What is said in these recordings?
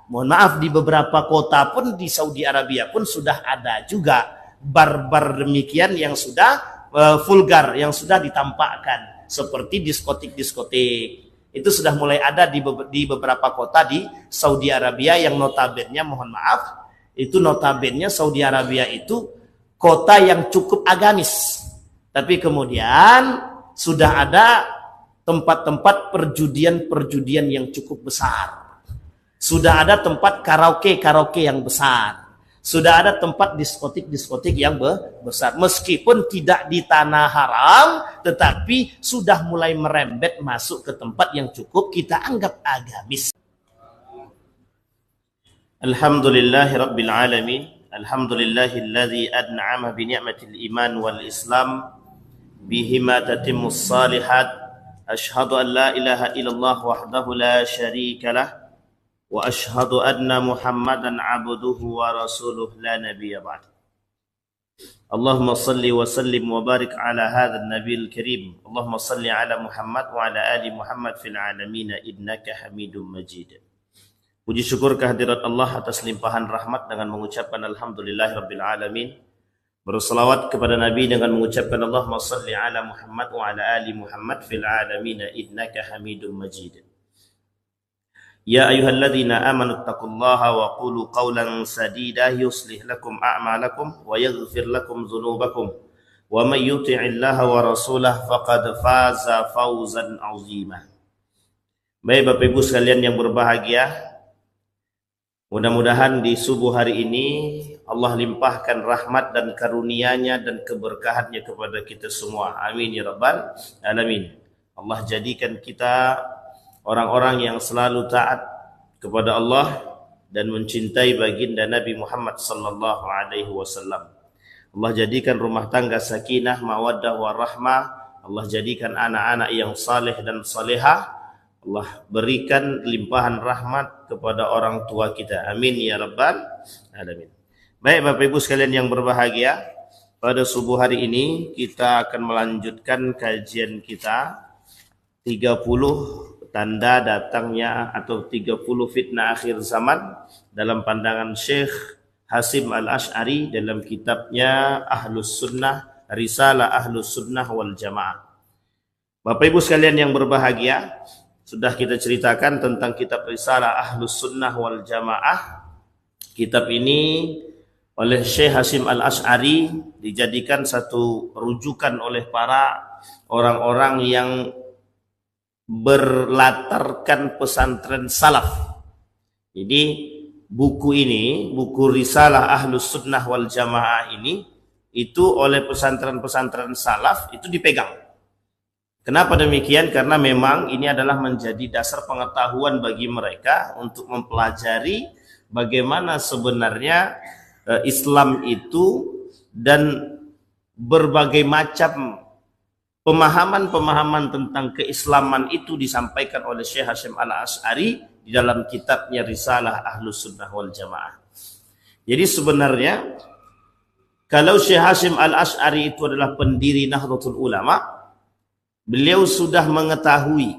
mohon maaf, di beberapa kota pun di Saudi Arabia pun sudah ada juga bar-bar demikian yang sudah vulgar, yang sudah ditampakkan seperti diskotik-diskotik. Itu sudah mulai ada di beberapa kota di Saudi Arabia yang notabene, mohon maaf, itu notabene Saudi Arabia itu kota yang cukup agamis. Tapi kemudian sudah ada tempat-tempat perjudian yang cukup besar. Sudah ada tempat karaoke yang besar. Sudah ada tempat diskotik yang besar. Meskipun tidak di tanah haram, tetapi sudah mulai merembet masuk ke tempat yang cukup kita anggap agamis. Alhamdulillahi Rabbil Alamin. Alhamdulillahilladzi an'ama bi ni'matil iman wal islam bihima tatimmus salihat. Ashhadu an la ilaha illallah wahdahu la syarika lah. Wa ashhadu anna Muhammadan abduhu wa rasuluh la nabiyya ba'd. Allahumma salli wa sallim wa barik ala hadzal nabiyil karim. Allahumma salli ala Muhammad wa ala ali Muhammad fil alamin innaka Hamidum Majid. Puji syukur kehadirat Allah atas limpahan rahmat dengan mengucapkan alhamdulillahirabbil alamin. Berselawat kepada Nabi dengan mengucapkan Allahumma salli ala Muhammad wa ala ali Muhammad fil alamin innaka Hamidum Majid. Ya ayyuhalladzina amanu taqullaha wa qulu qawlan sadida yuslih lakum a'malakum wa yaghfir lakum dhunubakum wa may yuti'illaha wa rasulahu faqad faza fawzan 'azima. Baik Bapak Ibu sekalian yang berbahagia, mudah-mudahan di subuh hari ini Allah limpahkan rahmat dan karunia-Nya dan keberkahannya kepada kita semua. Amin ya rabbal alamin. Allah jadikan kita orang-orang yang selalu taat kepada Allah dan mencintai baginda Nabi Muhammad sallallahu alaihi wasallam. Allah jadikan rumah tangga sakinah, mawaddah warahmah. Allah jadikan anak-anak yang saleh dan salehah. Allah berikan limpahan rahmat kepada orang tua kita. Amin ya rabbal alamin. Baik Bapak Ibu sekalian yang berbahagia, pada subuh hari ini kita akan melanjutkan kajian kita 30 tanda datangnya atau 30 fitnah akhir zaman dalam pandangan Syekh Hasim Al-Asy'ari dalam kitabnya Ahlus Sunnah, Risalah Ahlus Sunnah wal Jamaah. Bapak Ibu sekalian yang berbahagia, sudah kita ceritakan tentang kitab Risalah Ahlus Sunnah wal Jamaah. Kitab ini oleh Syekh Hasim Al-Asy'ari dijadikan satu rujukan oleh para orang-orang yang berlatarkan pesantren salaf. Jadi buku ini, buku Risalah Ahlus Sunnah wal Jamaah ini, itu oleh pesantren-pesantren salaf itu dipegang. Kenapa demikian? Karena memang ini adalah menjadi dasar pengetahuan bagi mereka untuk mempelajari bagaimana sebenarnya Islam itu dan berbagai macam pemahaman-pemahaman tentang keislaman itu disampaikan oleh Syekh Hasim Al-Asy'ari di dalam kitabnya Risalah Ahlus Sunnah wal Jamaah. Jadi sebenarnya kalau Syekh Hasim Al-Asy'ari itu adalah pendiri Nahdlatul Ulama, beliau sudah mengetahui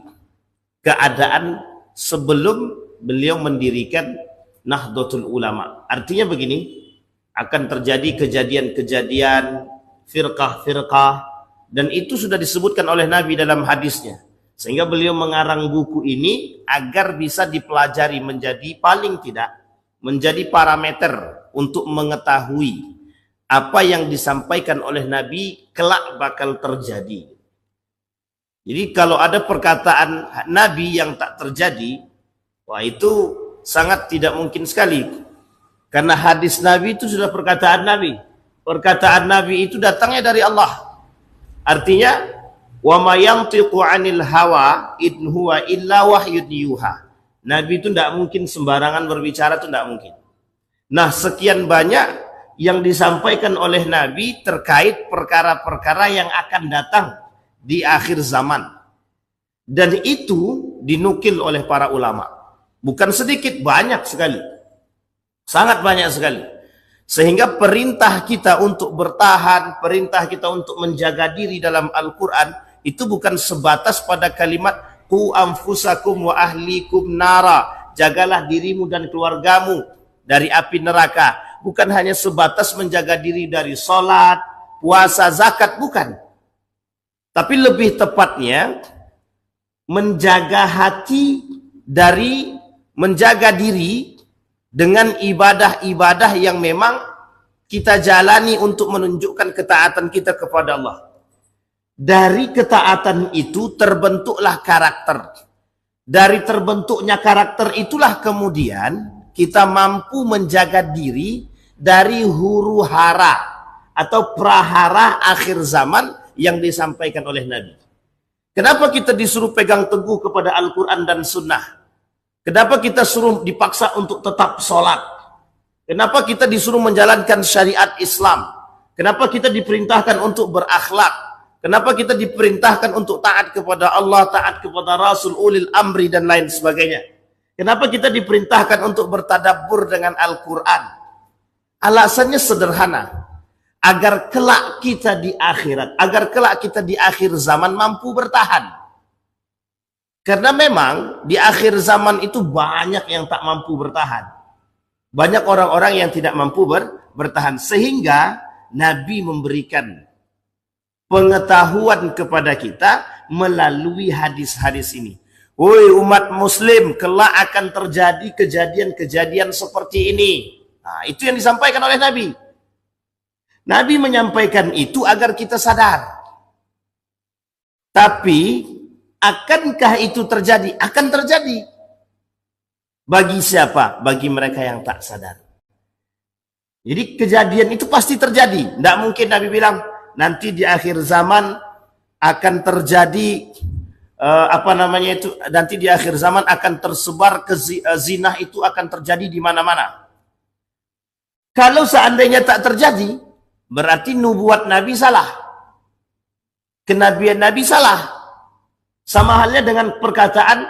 keadaan sebelum beliau mendirikan Nahdlatul Ulama. Artinya begini, akan terjadi kejadian-kejadian firqah-firqah, dan itu sudah disebutkan oleh Nabi dalam hadisnya. Sehingga beliau mengarang buku ini agar bisa dipelajari, menjadi paling tidak menjadi parameter untuk mengetahui apa yang disampaikan oleh Nabi kelak bakal terjadi. Jadi kalau ada perkataan Nabi yang tak terjadi, wah itu sangat tidak mungkin sekali. Karena hadis Nabi itu sudah perkataan Nabi. Perkataan Nabi itu datangnya dari Allah. Artinya, wa ma yantiqu 'anil hawa in huwa illa wahyun yuha. Nabi itu tidak mungkin sembarangan berbicara, itu tidak mungkin. Nah, sekian banyak yang disampaikan oleh Nabi terkait perkara-perkara yang akan datang di akhir zaman. Dan itu dinukil oleh para ulama. Bukan sedikit, banyak sekali. Sangat banyak sekali. Sehingga perintah kita untuk bertahan, perintah kita untuk menjaga diri dalam Al-Quran, itu bukan sebatas pada kalimat Qu anfusakum wa ahlikum nara. jagalah dirimu dan keluargamu dari api neraka. Bukan hanya sebatas menjaga diri dari sholat, puasa, zakat, bukan. Tapi lebih tepatnya menjaga hati dari menjaga diri dengan ibadah-ibadah yang memang kita jalani untuk menunjukkan ketaatan kita kepada Allah. Dari ketaatan itu terbentuklah karakter. Dari terbentuknya karakter itulah kemudian kita mampu menjaga diri dari huru hara atau prahara akhir zaman yang disampaikan oleh Nabi. Kenapa kita disuruh pegang teguh kepada Al-Quran dan Sunnah? Kenapa kita suruh dipaksa untuk tetap sholat? Kenapa kita disuruh menjalankan syariat Islam? Kenapa kita diperintahkan untuk berakhlak? Kenapa kita diperintahkan untuk taat kepada Allah, taat kepada Rasul, ulil amri, dan lain sebagainya? Kenapa kita diperintahkan untuk bertadabbur dengan Al-Quran? Alasannya sederhana. Agar kelak kita di akhirat, agar kelak kita di akhir zaman mampu bertahan. Karena memang di akhir zaman itu banyak yang tak mampu bertahan. Banyak orang-orang yang tidak mampu bertahan. Sehingga Nabi memberikan pengetahuan kepada kita melalui hadis-hadis ini. Woi umat muslim, kelak akan terjadi kejadian-kejadian seperti ini. Nah, itu yang disampaikan oleh Nabi. Nabi menyampaikan itu agar kita sadar. Tapi, akankah itu terjadi? Akan terjadi. Bagi siapa? Bagi mereka yang tak sadar. Jadi kejadian itu pasti terjadi. Tidak mungkin Nabi bilang, nanti di akhir zaman akan terjadi, nanti di akhir zaman akan tersebar zina itu akan terjadi di mana-mana. Kalau seandainya tak terjadi, berarti nubuat Nabi salah. Kenabian Nabi salah. Sama halnya dengan perkataan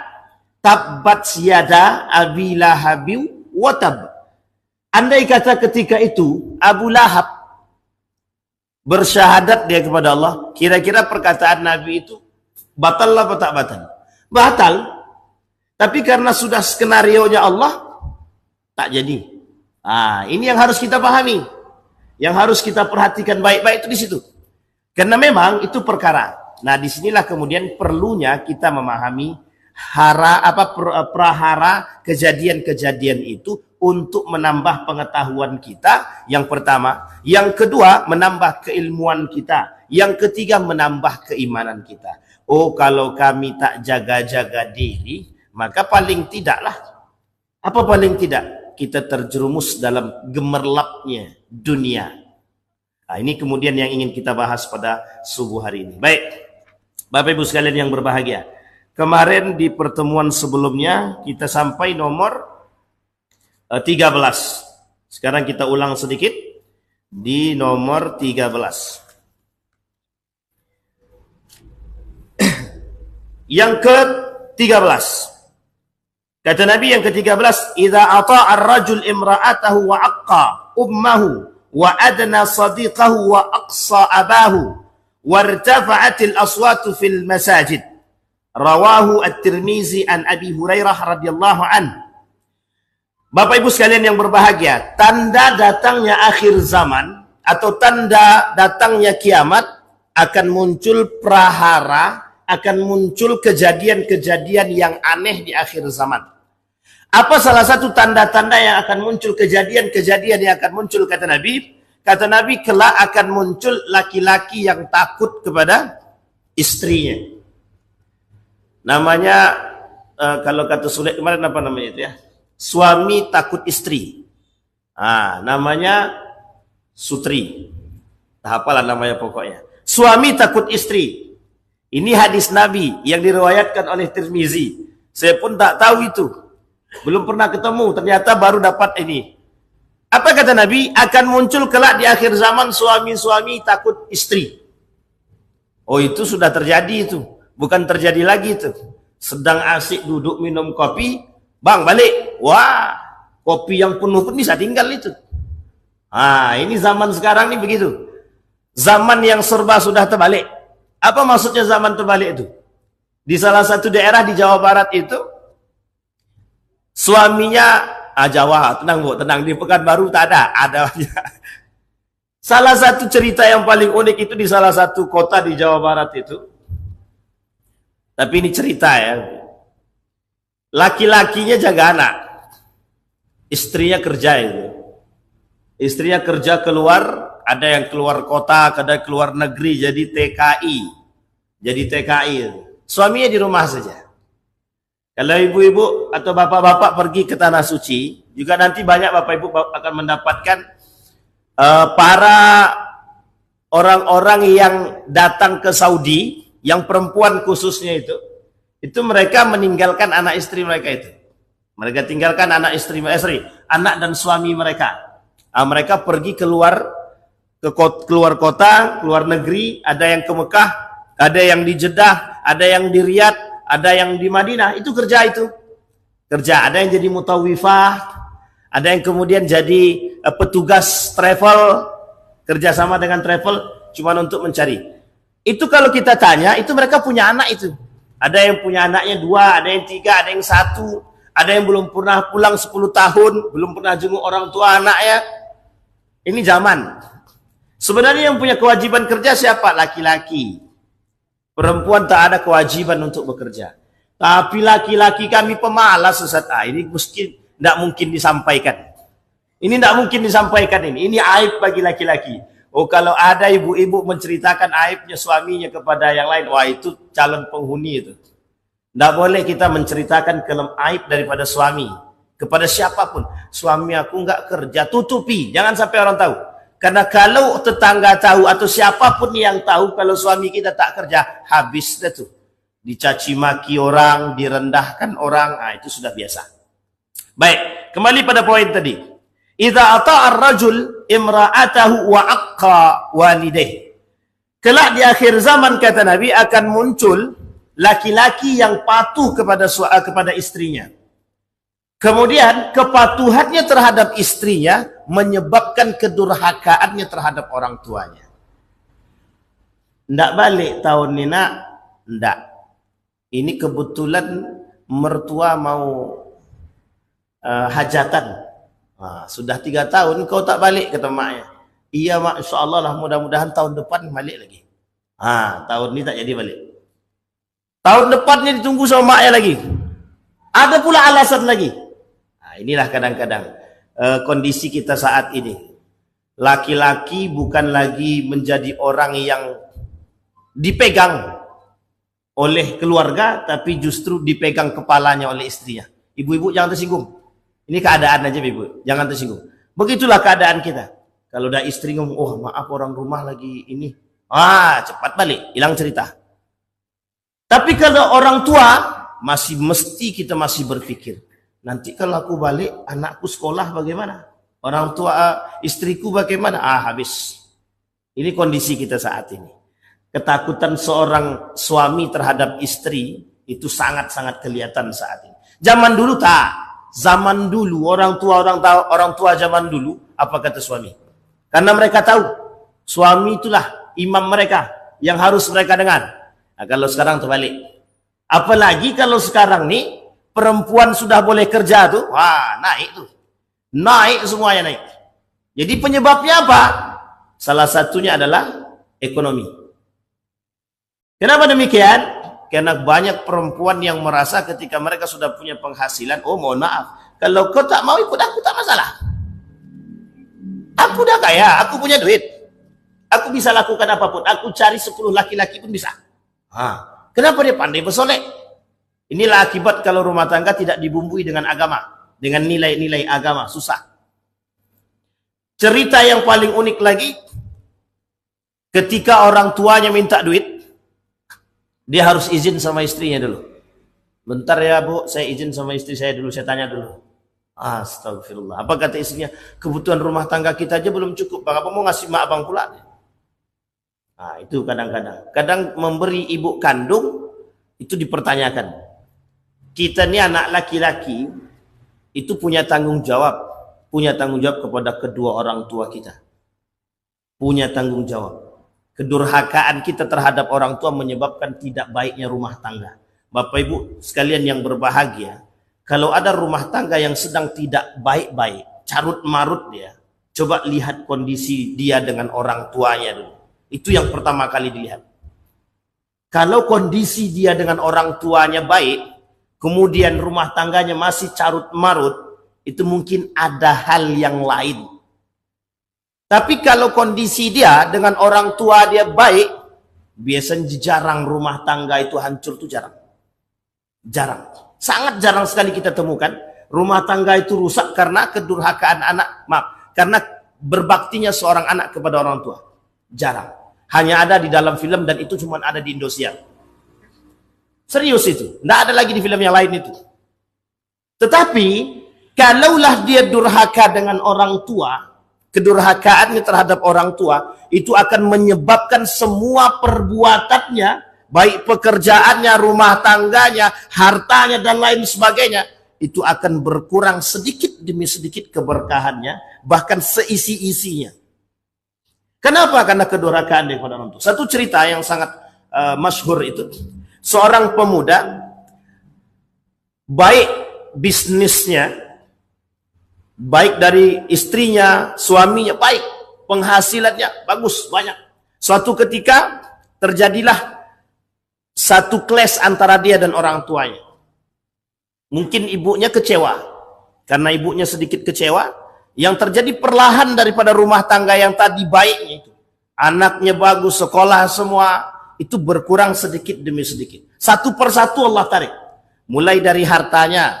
tabbat siyada abi lahabiu watab. Andai kata ketika itu Abu Lahab bersyahadat dia kepada Allah, kira-kira perkataan Nabi itu batal apa tak batal? Batal. Tapi karena sudah skenarionya Allah, tak jadi. Ini yang harus kita pahami. Yang harus kita perhatikan baik-baik itu di situ. Karena memang itu perkara. Nah, disinilah kemudian perlunya kita memahami prahara kejadian-kejadian itu untuk menambah pengetahuan kita. Yang pertama, yang kedua menambah keilmuan kita, yang ketiga menambah keimanan kita. Oh, kalau kami tak jaga-jaga diri, maka paling tidaklah, apa paling tidak? Kita terjerumus dalam gemerlapnya dunia. Nah, ini kemudian yang ingin kita bahas pada subuh hari ini. Baik, Bapak Ibu sekalian yang berbahagia. Kemarin di pertemuan sebelumnya kita sampai nomor 13. Sekarang kita ulang sedikit di nomor 13. Yang ke-13. Kata Nabi yang ke-13, "Idza ata'a ar-rajul imra'atahu wa aqqa ummahu wa adna sadiqahu wa aqsa abahu wartafa'atil aswatu fil masajid." Rawahu At-Tirmizi an Abi Hurairah radhiyallahu an. Bapak Ibu sekalian yang berbahagia, tanda datangnya akhir zaman atau tanda datangnya kiamat akan muncul prahara, akan muncul kejadian-kejadian yang aneh di akhir zaman. Apa salah satu tanda-tanda yang akan muncul, kejadian-kejadian yang akan muncul, kata Nabi? Kata Nabi, kelak akan muncul laki-laki yang takut kepada istrinya. Namanya, kalau kata Sule kemarin apa namanya itu ya? Suami takut istri. Namanya Sutri. Tak apalah namanya pokoknya. Suami takut istri. Ini hadis Nabi yang diriwayatkan oleh Tirmizi. Saya pun tak tahu itu. Belum pernah ketemu, ternyata baru dapat ini. Apa kata Nabi? Akan muncul kelak di akhir zaman suami-suami takut istri. Oh, itu sudah terjadi itu. Bukan terjadi lagi itu. Sedang asik duduk minum kopi, bang balik. Wah, kopi yang penuh pun bisa tinggal itu. Ini zaman sekarang nih begitu. Zaman yang serba sudah terbalik. Apa maksudnya zaman terbalik itu? Di salah satu daerah di Jawa Barat itu, Suaminya Jawa, tenang Bu, tenang, di Pekanbaru tak ada. Salah satu cerita yang paling unik itu di salah satu kota di Jawa Barat itu. Tapi ini cerita ya. Laki-lakinya jaga anak, istrinya kerja itu. Istrinya kerja keluar, ada yang keluar kota, ada yang keluar negeri, jadi TKI. Jadi TKI. Suaminya di rumah saja. Kalau ibu-ibu atau bapak-bapak pergi ke Tanah Suci, juga nanti banyak bapak-ibu akan mendapatkan para orang-orang yang datang ke Saudi, yang perempuan khususnya itu mereka meninggalkan anak istri mereka itu. Mereka tinggalkan anak istri, anak dan suami mereka. Mereka pergi keluar kota, keluar negeri, ada yang ke Mekah, ada yang di Jeddah, ada yang di Riyadh, ada yang di Madinah, itu kerja itu. Kerja, ada yang jadi mutawifah, ada yang kemudian jadi petugas travel, kerjasama dengan travel, cuma untuk mencari. Itu kalau kita tanya, itu mereka punya anak itu. Ada yang punya anaknya 2, ada yang 3, ada yang 1, ada yang belum pernah pulang 10 tahun, belum pernah jenguk orang tua anaknya. Ini zaman. Sebenarnya yang punya kewajiban kerja siapa? Laki-laki. Perempuan tak ada kewajiban untuk bekerja. Tapi laki-laki kami pemalas, Ustaz. Ini tidak mungkin disampaikan. Ini tidak mungkin disampaikan ini. Ini aib bagi laki-laki. Oh, kalau ada ibu-ibu menceritakan aibnya suaminya kepada yang lain, wah itu calon penghuni itu. Tidak boleh kita menceritakan aib daripada suami kepada siapapun. Suami aku nggak kerja, tutupi, jangan sampai orang tahu. Karena kalau tetangga tahu atau siapapun yang tahu kalau suami kita tak kerja, habis itu. Dicaci maki orang, direndahkan orang, itu sudah biasa. Baik, kembali pada poin tadi. Idza ata'a ar-rajul imra'atahu wa aqqa walidayh. Kelak di akhir zaman kata Nabi akan muncul laki-laki yang patuh kepada istrinya. Kemudian kepatuhannya terhadap istrinya menyebabkan kedurhakaannya terhadap orang tuanya. Ndak balik tahun ini nak, ndak. Ini kebetulan mertua mau hajatan. Sudah 3 tahun kau tak balik, kata maknya. Iya mak, insyaAllah lah, mudah-mudahan tahun depan balik lagi. Tahun ini tak jadi balik. Tahun depannya ditunggu sama maknya lagi. Ada pula alasan lagi. Inilah kadang-kadang kondisi kita saat ini. Laki-laki bukan lagi menjadi orang yang dipegang oleh keluarga, tapi justru dipegang kepalanya oleh istrinya. Ibu-ibu jangan tersinggung. Ini keadaan aja ibu, jangan tersinggung. Begitulah keadaan kita. Kalau udah istri ngomong, oh maaf orang rumah lagi ini. Cepat balik, hilang cerita. Tapi kalau orang tua, kita masih berpikir. Nanti kalau aku balik, anakku sekolah bagaimana? Orang tua istriku bagaimana? Habis. Ini kondisi kita saat ini. Ketakutan seorang suami terhadap istri itu sangat-sangat kelihatan saat ini. Zaman dulu tak. Zaman dulu orang tua zaman dulu apa kata suami? Karena mereka tahu suami itulah imam mereka yang harus mereka dengar. Kalau sekarang terbalik. Apalagi kalau sekarang nih perempuan sudah boleh kerja tuh, naik tuh. Naik semuanya naik. Jadi penyebabnya apa? Salah satunya adalah ekonomi. Kenapa demikian? Karena banyak perempuan yang merasa ketika mereka sudah punya penghasilan, oh mohon maaf, kalau kau tak mau ikut aku tak masalah. Aku udah kaya, aku punya duit. Aku bisa lakukan apapun. Aku cari 10 laki-laki pun bisa. Kenapa dia pandai bersolek? Inilah akibat kalau rumah tangga tidak dibumbui dengan agama, dengan nilai-nilai agama, susah. Cerita yang paling unik lagi, ketika orang tuanya minta duit, dia harus izin sama istrinya dulu. Bentar ya bu, saya izin sama istri saya dulu, saya tanya dulu. Astagfirullah. Apa kata istrinya? Kebutuhan rumah tangga kita aja belum cukup, bang apa mau ngasih mak abang pula? Itu kadang-kadang. Kadang memberi ibu kandung, itu dipertanyakan. Kita ini anak laki-laki itu punya tanggung jawab kepada kedua orang tua kita. Punya tanggung jawab. Kedurhakaan kita terhadap orang tua menyebabkan tidak baiknya rumah tangga. Bapak Ibu sekalian yang berbahagia, Kalau ada rumah tangga yang sedang tidak baik-baik, carut marut dia, coba lihat kondisi dia dengan orang tuanya dulu. Itu yang pertama kali dilihat. Kalau kondisi dia dengan orang tuanya baik, kemudian rumah tangganya masih carut marut, itu mungkin ada hal yang lain. Tapi kalau kondisi dia dengan orang tua dia baik, biasanya jarang rumah tangga itu hancur, itu jarang. Jarang. Sangat jarang sekali kita temukan rumah tangga itu rusak karena kedurhakaan anak, karena berbaktinya seorang anak kepada orang tua. Jarang. Hanya ada di dalam film dan itu cuma ada di Indosiar. Serius itu. Tidak ada lagi di film yang lain itu. Tetapi, kalaulah dia durhaka dengan orang tua, kedurhakaannya terhadap orang tua, itu akan menyebabkan semua perbuatannya, baik pekerjaannya, rumah tangganya, hartanya, dan lain sebagainya, itu akan berkurang sedikit demi sedikit keberkahannya, bahkan seisi-isinya. Kenapa? Karena kedurhakaan daripada orang tua. Satu cerita yang sangat masyhur itu, seorang pemuda, baik bisnisnya, baik dari istrinya, suaminya, baik, penghasilannya bagus, banyak. Suatu ketika terjadilah satu clash antara dia dan orang tuanya. Mungkin ibunya kecewa. Karena ibunya sedikit kecewa, yang terjadi perlahan daripada rumah tangga yang tadi baiknya itu. Anaknya bagus, sekolah semua, itu berkurang sedikit demi sedikit. Satu persatu Allah tarik. Mulai dari hartanya,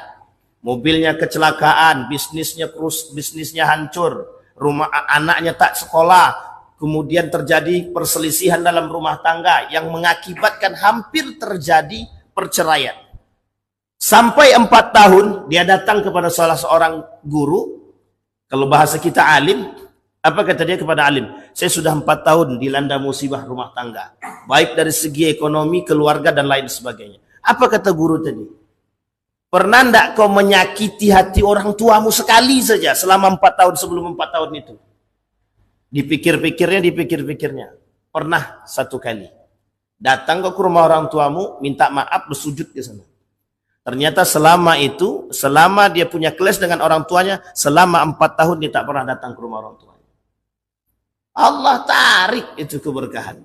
mobilnya kecelakaan, bisnisnya hancur, rumah anaknya tak sekolah, kemudian terjadi perselisihan dalam rumah tangga yang mengakibatkan hampir terjadi perceraian. Sampai 4 tahun dia datang kepada salah seorang guru. Kalau bahasa kita alim, apa kata dia kepada alim? Saya sudah 4 tahun dilanda musibah rumah tangga, baik dari segi ekonomi, keluarga, dan lain sebagainya. Apa kata guru tadi? Pernah enggak kau menyakiti hati orang tuamu sekali saja selama 4 tahun sebelum 4 tahun itu? Dipikir-pikirnya. Pernah 1 kali. Datang kau ke rumah orang tuamu, minta maaf, bersujud ke sana. Ternyata selama itu, selama dia punya clash dengan orang tuanya, selama 4 tahun dia tak pernah datang ke rumah orang tuanya. Allah tarik itu keberkahan.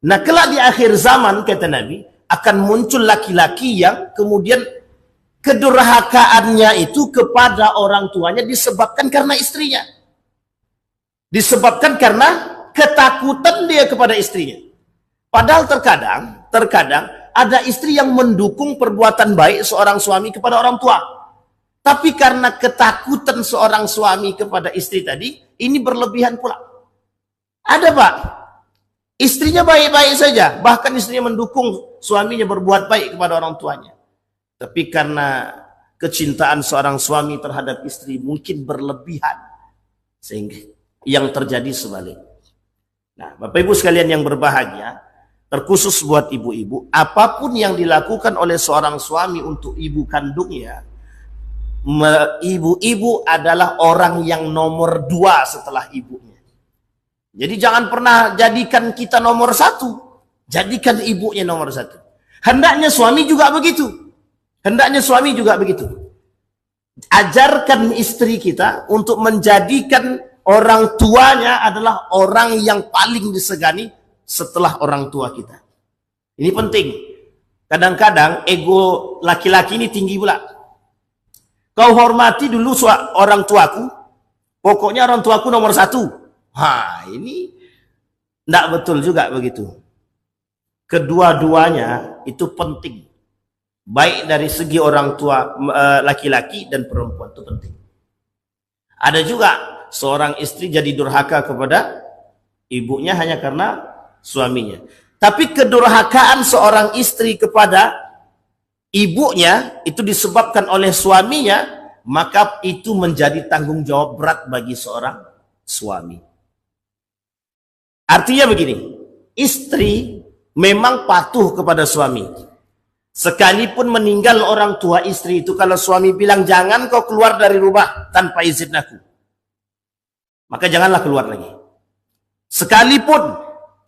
Nah, kelak di akhir zaman, kata Nabi, akan muncul laki-laki yang kemudian kedurhakaannya itu kepada orang tuanya disebabkan karena istrinya. Disebabkan karena ketakutan dia kepada istrinya. Padahal terkadang ada istri yang mendukung perbuatan baik seorang suami kepada orang tua. Tapi karena ketakutan seorang suami kepada istri tadi, ini berlebihan pula. Ada Pak, istrinya baik-baik saja, bahkan istrinya mendukung suaminya berbuat baik kepada orang tuanya. Tapi karena kecintaan seorang suami terhadap istri mungkin berlebihan, sehingga yang terjadi sebalik. Nah, Bapak Ibu sekalian yang berbahagia, terkhusus buat ibu-ibu, apapun yang dilakukan oleh seorang suami untuk ibu kandungnya, ibu-ibu adalah orang yang nomor 2 setelah ibunya. Jadi jangan pernah jadikan kita nomor 1, jadikan ibunya nomor 1. Hendaknya suami juga begitu. Ajarkan istri kita untuk menjadikan orang tuanya adalah orang yang paling disegani setelah orang tua kita. Ini penting. Kadang-kadang ego laki-laki ini tinggi pula. Kau hormati dulu orang tuaku, pokoknya orang tuaku nomor 1. Ini tidak betul juga begitu. Kedua-duanya itu penting. Baik dari segi orang tua laki-laki dan perempuan itu penting. Ada juga seorang istri jadi durhaka kepada ibunya hanya karena suaminya. Tapi kedurhakaan seorang istri kepada ibunya itu disebabkan oleh suaminya, maka itu menjadi tanggung jawab berat bagi seorang suami. Artinya begini, istri memang patuh kepada suami. Sekalipun meninggal orang tua istri itu, kalau suami bilang jangan kau keluar dari rumah tanpa izin aku, maka janganlah keluar lagi. Sekalipun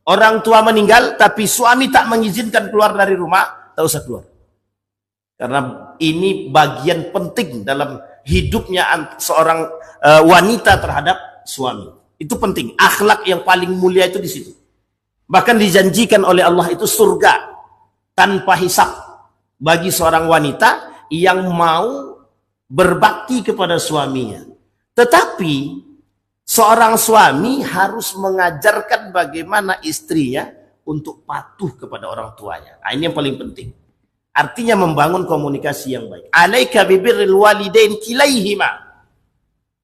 orang tua meninggal, tapi suami tak mengizinkan keluar dari rumah, tak usah keluar. Karena ini bagian penting dalam hidupnya seorang wanita terhadap suami. Itu penting. Akhlak yang paling mulia itu di situ. Bahkan dijanjikan oleh Allah itu surga tanpa hisab bagi seorang wanita yang mau berbakti kepada suaminya. Tetapi seorang suami harus mengajarkan bagaimana istrinya untuk patuh kepada orang tuanya. Nah, ini yang paling penting. Artinya membangun komunikasi yang baik. Alaika bibirril walidain kilaihima.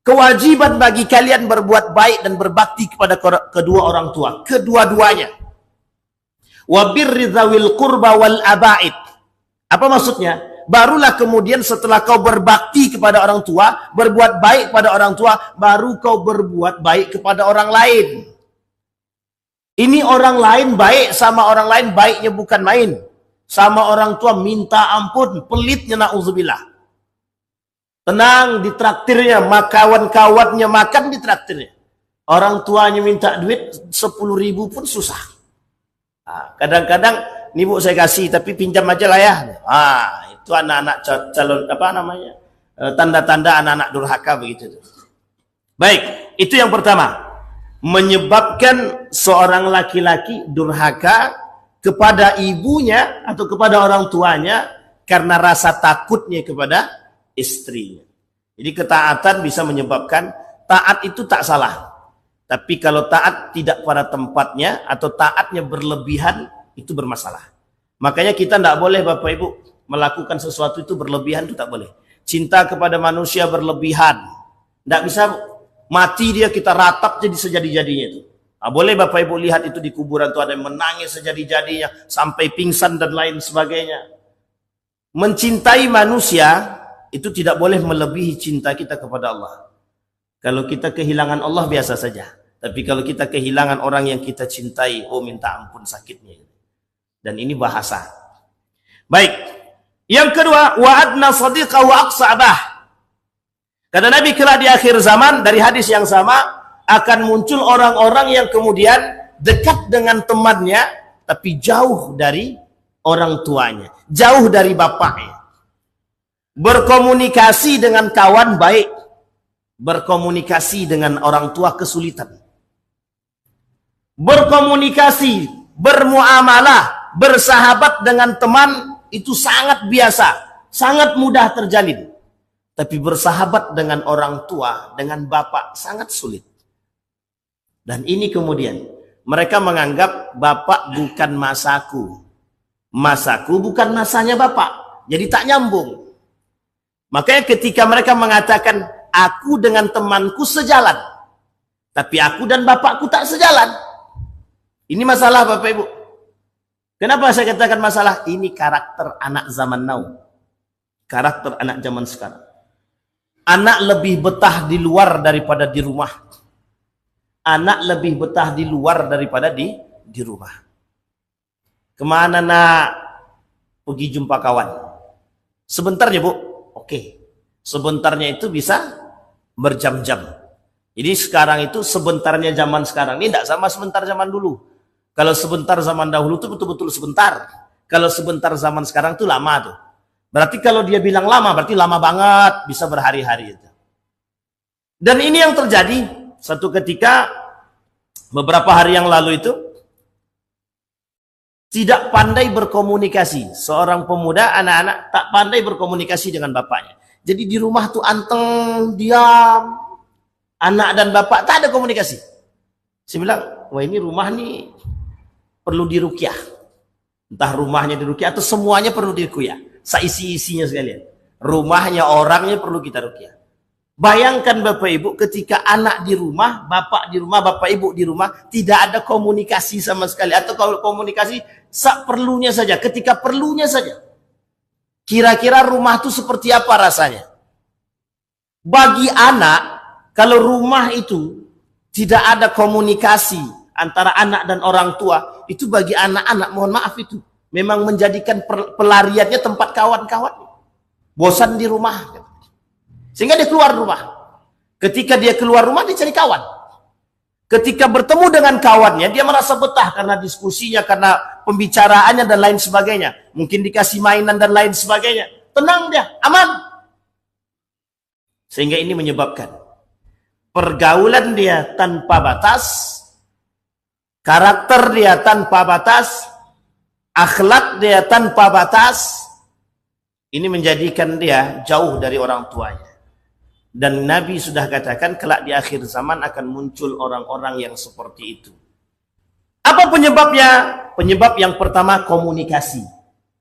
Kewajiban bagi kalian berbuat baik dan berbakti kepada kedua orang tua, kedua-duanya. Wa birri dzawil qurba wal abaid. Apa maksudnya? Barulah kemudian setelah kau berbakti kepada orang tua, berbuat baik pada orang tua, baru kau berbuat baik kepada orang lain. Ini orang lain baik sama orang lain, baiknya bukan main. Sama orang tua minta ampun, pelitnya na'udzubillah. Tenang ditraktirnya, kawan-kawannya makan ditraktirnya. Orang tuanya minta duit 10.000 pun susah. Kadang-kadang, nih bu saya kasih tapi pinjam aja lah ya. Itu anak-anak calon apa namanya, tanda-tanda anak-anak durhaka begitu. Baik, itu yang pertama, menyebabkan seorang laki-laki durhaka kepada ibunya atau kepada orang tuanya karena rasa takutnya kepada istrinya. Jadi ketaatan bisa menyebabkan, taat itu tak salah, tapi kalau taat tidak pada tempatnya atau taatnya berlebihan itu bermasalah. Makanya kita tidak boleh Bapak Ibu melakukan sesuatu itu berlebihan, itu tak boleh. Cinta kepada manusia berlebihan, tidak bisa mati dia kita ratap jadi sejadi-jadinya itu. Boleh Bapak Ibu lihat itu di kuburan tuh ada yang menangis sejadi-jadinya sampai pingsan dan lain sebagainya. Mencintai manusia itu tidak boleh melebihi cinta kita kepada Allah. Kalau kita kehilangan Allah biasa saja, tapi kalau kita kehilangan orang yang kita cintai, minta ampun sakitnya. Dan ini bahasa. Baik. Yang kedua, wa'adna sadiqa wa aqsa'bah. Kata Nabi kelak di akhir zaman, dari hadis yang sama, akan muncul orang-orang yang kemudian dekat dengan temannya, tapi jauh dari orang tuanya, jauh dari bapaknya. Berkomunikasi dengan kawan baik, berkomunikasi dengan orang tua kesulitan. Berkomunikasi, bermuamalah, bersahabat dengan teman, itu sangat biasa, sangat mudah terjalin. Tapi bersahabat dengan orang tua, dengan bapak, sangat sulit. Dan ini kemudian, mereka menganggap bapak bukan masaku. Masaku bukan masanya bapak. Jadi tak nyambung. Makanya ketika mereka mengatakan, aku dengan temanku sejalan. Tapi aku dan bapakku tak sejalan. Ini masalah Bapak Ibu. Kenapa saya katakan masalah? Ini karakter anak zaman now. Karakter anak zaman sekarang. Anak lebih betah di luar daripada di rumah. Anak lebih betah di luar daripada di rumah. Kemana nak pergi jumpa kawan? Sebentar ya Bu? Oke. Sebentarnya itu bisa berjam-jam. Jadi sekarang itu sebentarnya zaman sekarang ini tidak sama sebentar zaman dulu. Kalau sebentar zaman dahulu itu betul-betul sebentar. Kalau sebentar zaman sekarang itu lama tuh. Berarti kalau dia bilang lama, berarti lama banget, bisa berhari-hari itu. Dan ini yang terjadi satu ketika beberapa hari yang lalu itu tidak pandai berkomunikasi. Seorang pemuda, anak-anak tak pandai berkomunikasi dengan bapaknya. Jadi di rumah tuh anteng, diam. Anak dan bapak tak ada komunikasi. Saya bilang, wah ini rumah nih perlu diruqyah. Entah rumahnya diruqyah atau semuanya perlu diruqyah. Seisi-isinya sekalian. Rumahnya, orangnya perlu kita ruqyah. Bayangkan Bapak Ibu ketika anak di rumah, bapak di rumah, bapak ibu di rumah, tidak ada komunikasi sama sekali. Atau kalau komunikasi seperlunya saja, ketika perlunya saja. Kira-kira rumah itu seperti apa rasanya? Bagi anak, kalau rumah itu tidak ada komunikasi antara anak dan orang tua, itu bagi anak-anak, mohon maaf itu, memang menjadikan pelariannya tempat kawan-kawan. Bosan di rumah. Sehingga dia keluar rumah. Ketika dia keluar rumah, dia cari kawan. Ketika bertemu dengan kawannya, dia merasa betah karena diskusinya, karena pembicaraannya dan lain sebagainya. Mungkin dikasih mainan dan lain sebagainya. tenang dia, aman. Sehingga ini menyebabkan pergaulan dia tanpa batas, karakter dia tanpa batas, akhlak dia tanpa batas. Ini menjadikan dia jauh dari orang tuanya. Dan Nabi sudah katakan kelak di akhir zaman akan muncul orang-orang yang seperti itu. Apa penyebabnya? Penyebab yang pertama komunikasi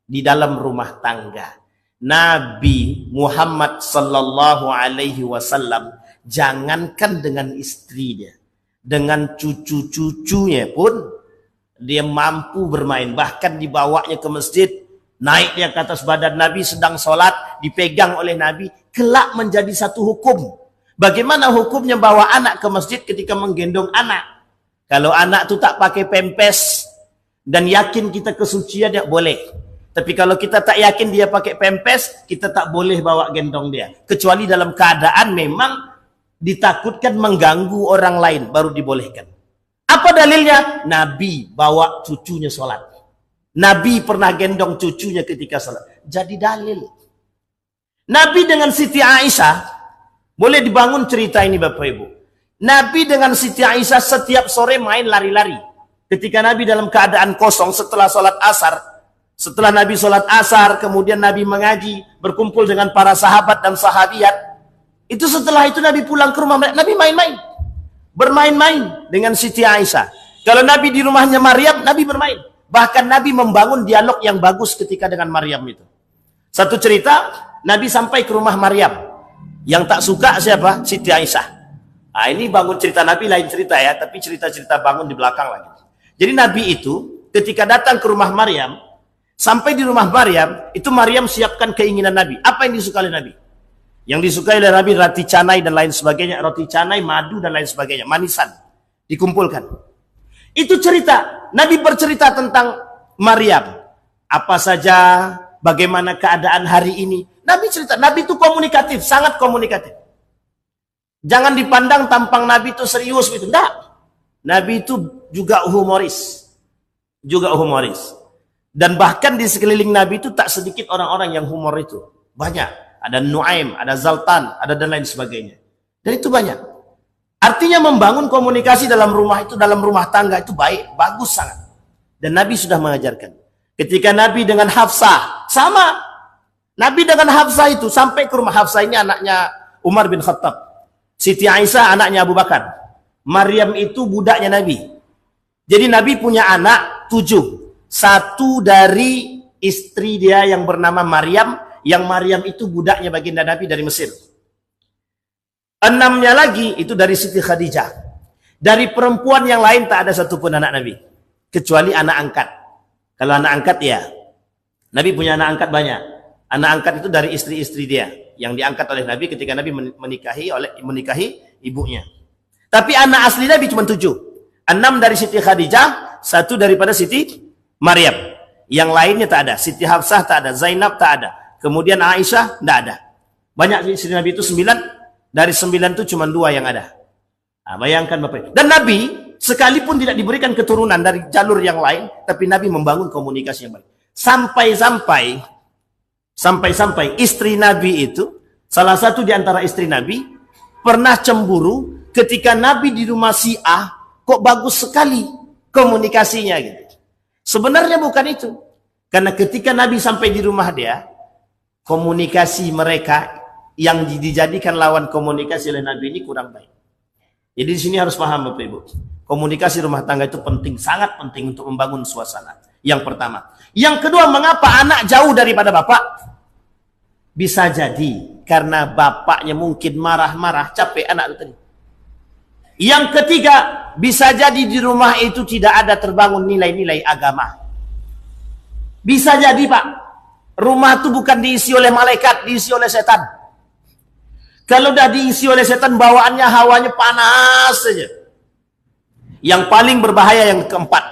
di dalam rumah tangga. Nabi Muhammad sallallahu alaihi wasallam jangankan dengan istrinya, dengan cucu-cucunya pun dia mampu bermain. Bahkan dibawanya ke masjid, naik dia ke atas badan Nabi sedang sholat, dipegang oleh Nabi, kelak menjadi satu hukum. Bagaimana hukumnya bawa anak ke masjid ketika menggendong anak? Kalau anak itu tak pakai pempes dan yakin kita kesuciannya, boleh. Tapi kalau kita tak yakin dia pakai pempes, kita tak boleh bawa gendong dia. Kecuali dalam keadaan memang ditakutkan mengganggu orang lain, baru dibolehkan. Apa dalilnya? Nabi bawa cucunya sholat. Nabi pernah gendong cucunya ketika sholat. Jadi dalil. Nabi dengan Siti Aisyah, boleh dibangun cerita ini Bapak Ibu. Nabi dengan Siti Aisyah setiap sore main lari-lari. Ketika Nabi dalam keadaan kosong setelah sholat asar, setelah Nabi sholat asar, kemudian Nabi mengaji, berkumpul dengan para sahabat dan sahabiat. Itu setelah itu Nabi pulang ke rumah, Nabi main-main. Bermain-main dengan Siti Aisyah. Kalau Nabi di rumahnya Maryam, Nabi bermain. Bahkan Nabi membangun dialog yang bagus ketika dengan Maryam itu. Satu cerita, Nabi sampai ke rumah Maryam. Yang tak suka siapa? Siti Aisyah. Nah, ini bangun cerita Nabi lain cerita ya, tapi cerita-cerita bangun di belakang lagi. Jadi Nabi itu ketika datang ke rumah Maryam, sampai di rumah Maryam, itu Maryam siapkan keinginan Nabi. Apa yang disukai oleh Nabi? Yang disukai oleh Nabi roti canai dan lain sebagainya. Roti canai, madu dan lain sebagainya. Manisan. Dikumpulkan. Itu cerita. Nabi bercerita tentang Maryam. Apa saja, bagaimana keadaan hari ini. Nabi cerita. Nabi itu komunikatif, sangat komunikatif. Jangan dipandang tampang Nabi itu serius gitu. Tidak. Nabi itu juga humoris. Juga humoris. Dan bahkan di sekeliling Nabi itu tak sedikit orang-orang yang humor itu. Banyak. Ada Nuaim, ada Zaltan, ada dan lain sebagainya. Dan itu banyak. Artinya membangun komunikasi dalam rumah itu, dalam rumah tangga itu baik, bagus sangat. Dan Nabi sudah mengajarkan. Ketika Nabi dengan Hafsah, sama. Nabi dengan Hafsah itu sampai ke rumah. Hafsah ini anaknya Umar bin Khattab. Siti Aisyah anaknya Abu Bakar. Maryam itu budaknya Nabi. Jadi Nabi punya anak 7. Satu dari istri dia yang bernama Maryam, yang Maryam itu budaknya baginda Nabi dari Mesir. 6-nya lagi itu dari Siti Khadijah. Dari perempuan yang lain tak ada satupun anak Nabi, kecuali anak angkat. Kalau anak angkat ya, Nabi punya anak angkat banyak. Anak angkat itu dari istri-istri dia yang diangkat oleh Nabi ketika Nabi menikahi ibunya. Tapi anak asli Nabi cuma 7. 6 dari Siti Khadijah, 1 daripada Siti Maryam. Yang lainnya tak ada. Siti Hafsah tak ada, Zainab tak ada. Kemudian Aisyah tak ada. Banyak istri Nabi itu 9. Dari 9 itu cuma 2 yang ada. Nah, bayangkan Bapak. Dan Nabi sekalipun tidak diberikan keturunan dari jalur yang lain, tapi Nabi membangun komunikasi yang baik. Sampai-sampai istri Nabi itu, salah satu di antara istri Nabi, pernah cemburu ketika Nabi di rumah si A, kok bagus sekali komunikasinya gitu. Sebenarnya bukan itu. Karena ketika Nabi sampai di rumah dia, komunikasi mereka yang dijadikan lawan komunikasi oleh Nabi ini kurang baik. Jadi di sini harus paham Bapak Ibu. Komunikasi rumah tangga itu penting, sangat penting untuk membangun suasana. Yang pertama. Yang kedua, mengapa anak jauh daripada bapak? Bisa jadi karena bapaknya mungkin marah-marah, capek anak itu tadi. Yang ketiga, bisa jadi di rumah itu tidak ada terbangun nilai-nilai agama. Bisa jadi Pak, rumah itu bukan diisi oleh malaikat, diisi oleh setan. Kalau udah diisi oleh setan, bawaannya hawanya panas saja. Yang paling berbahaya yang keempat.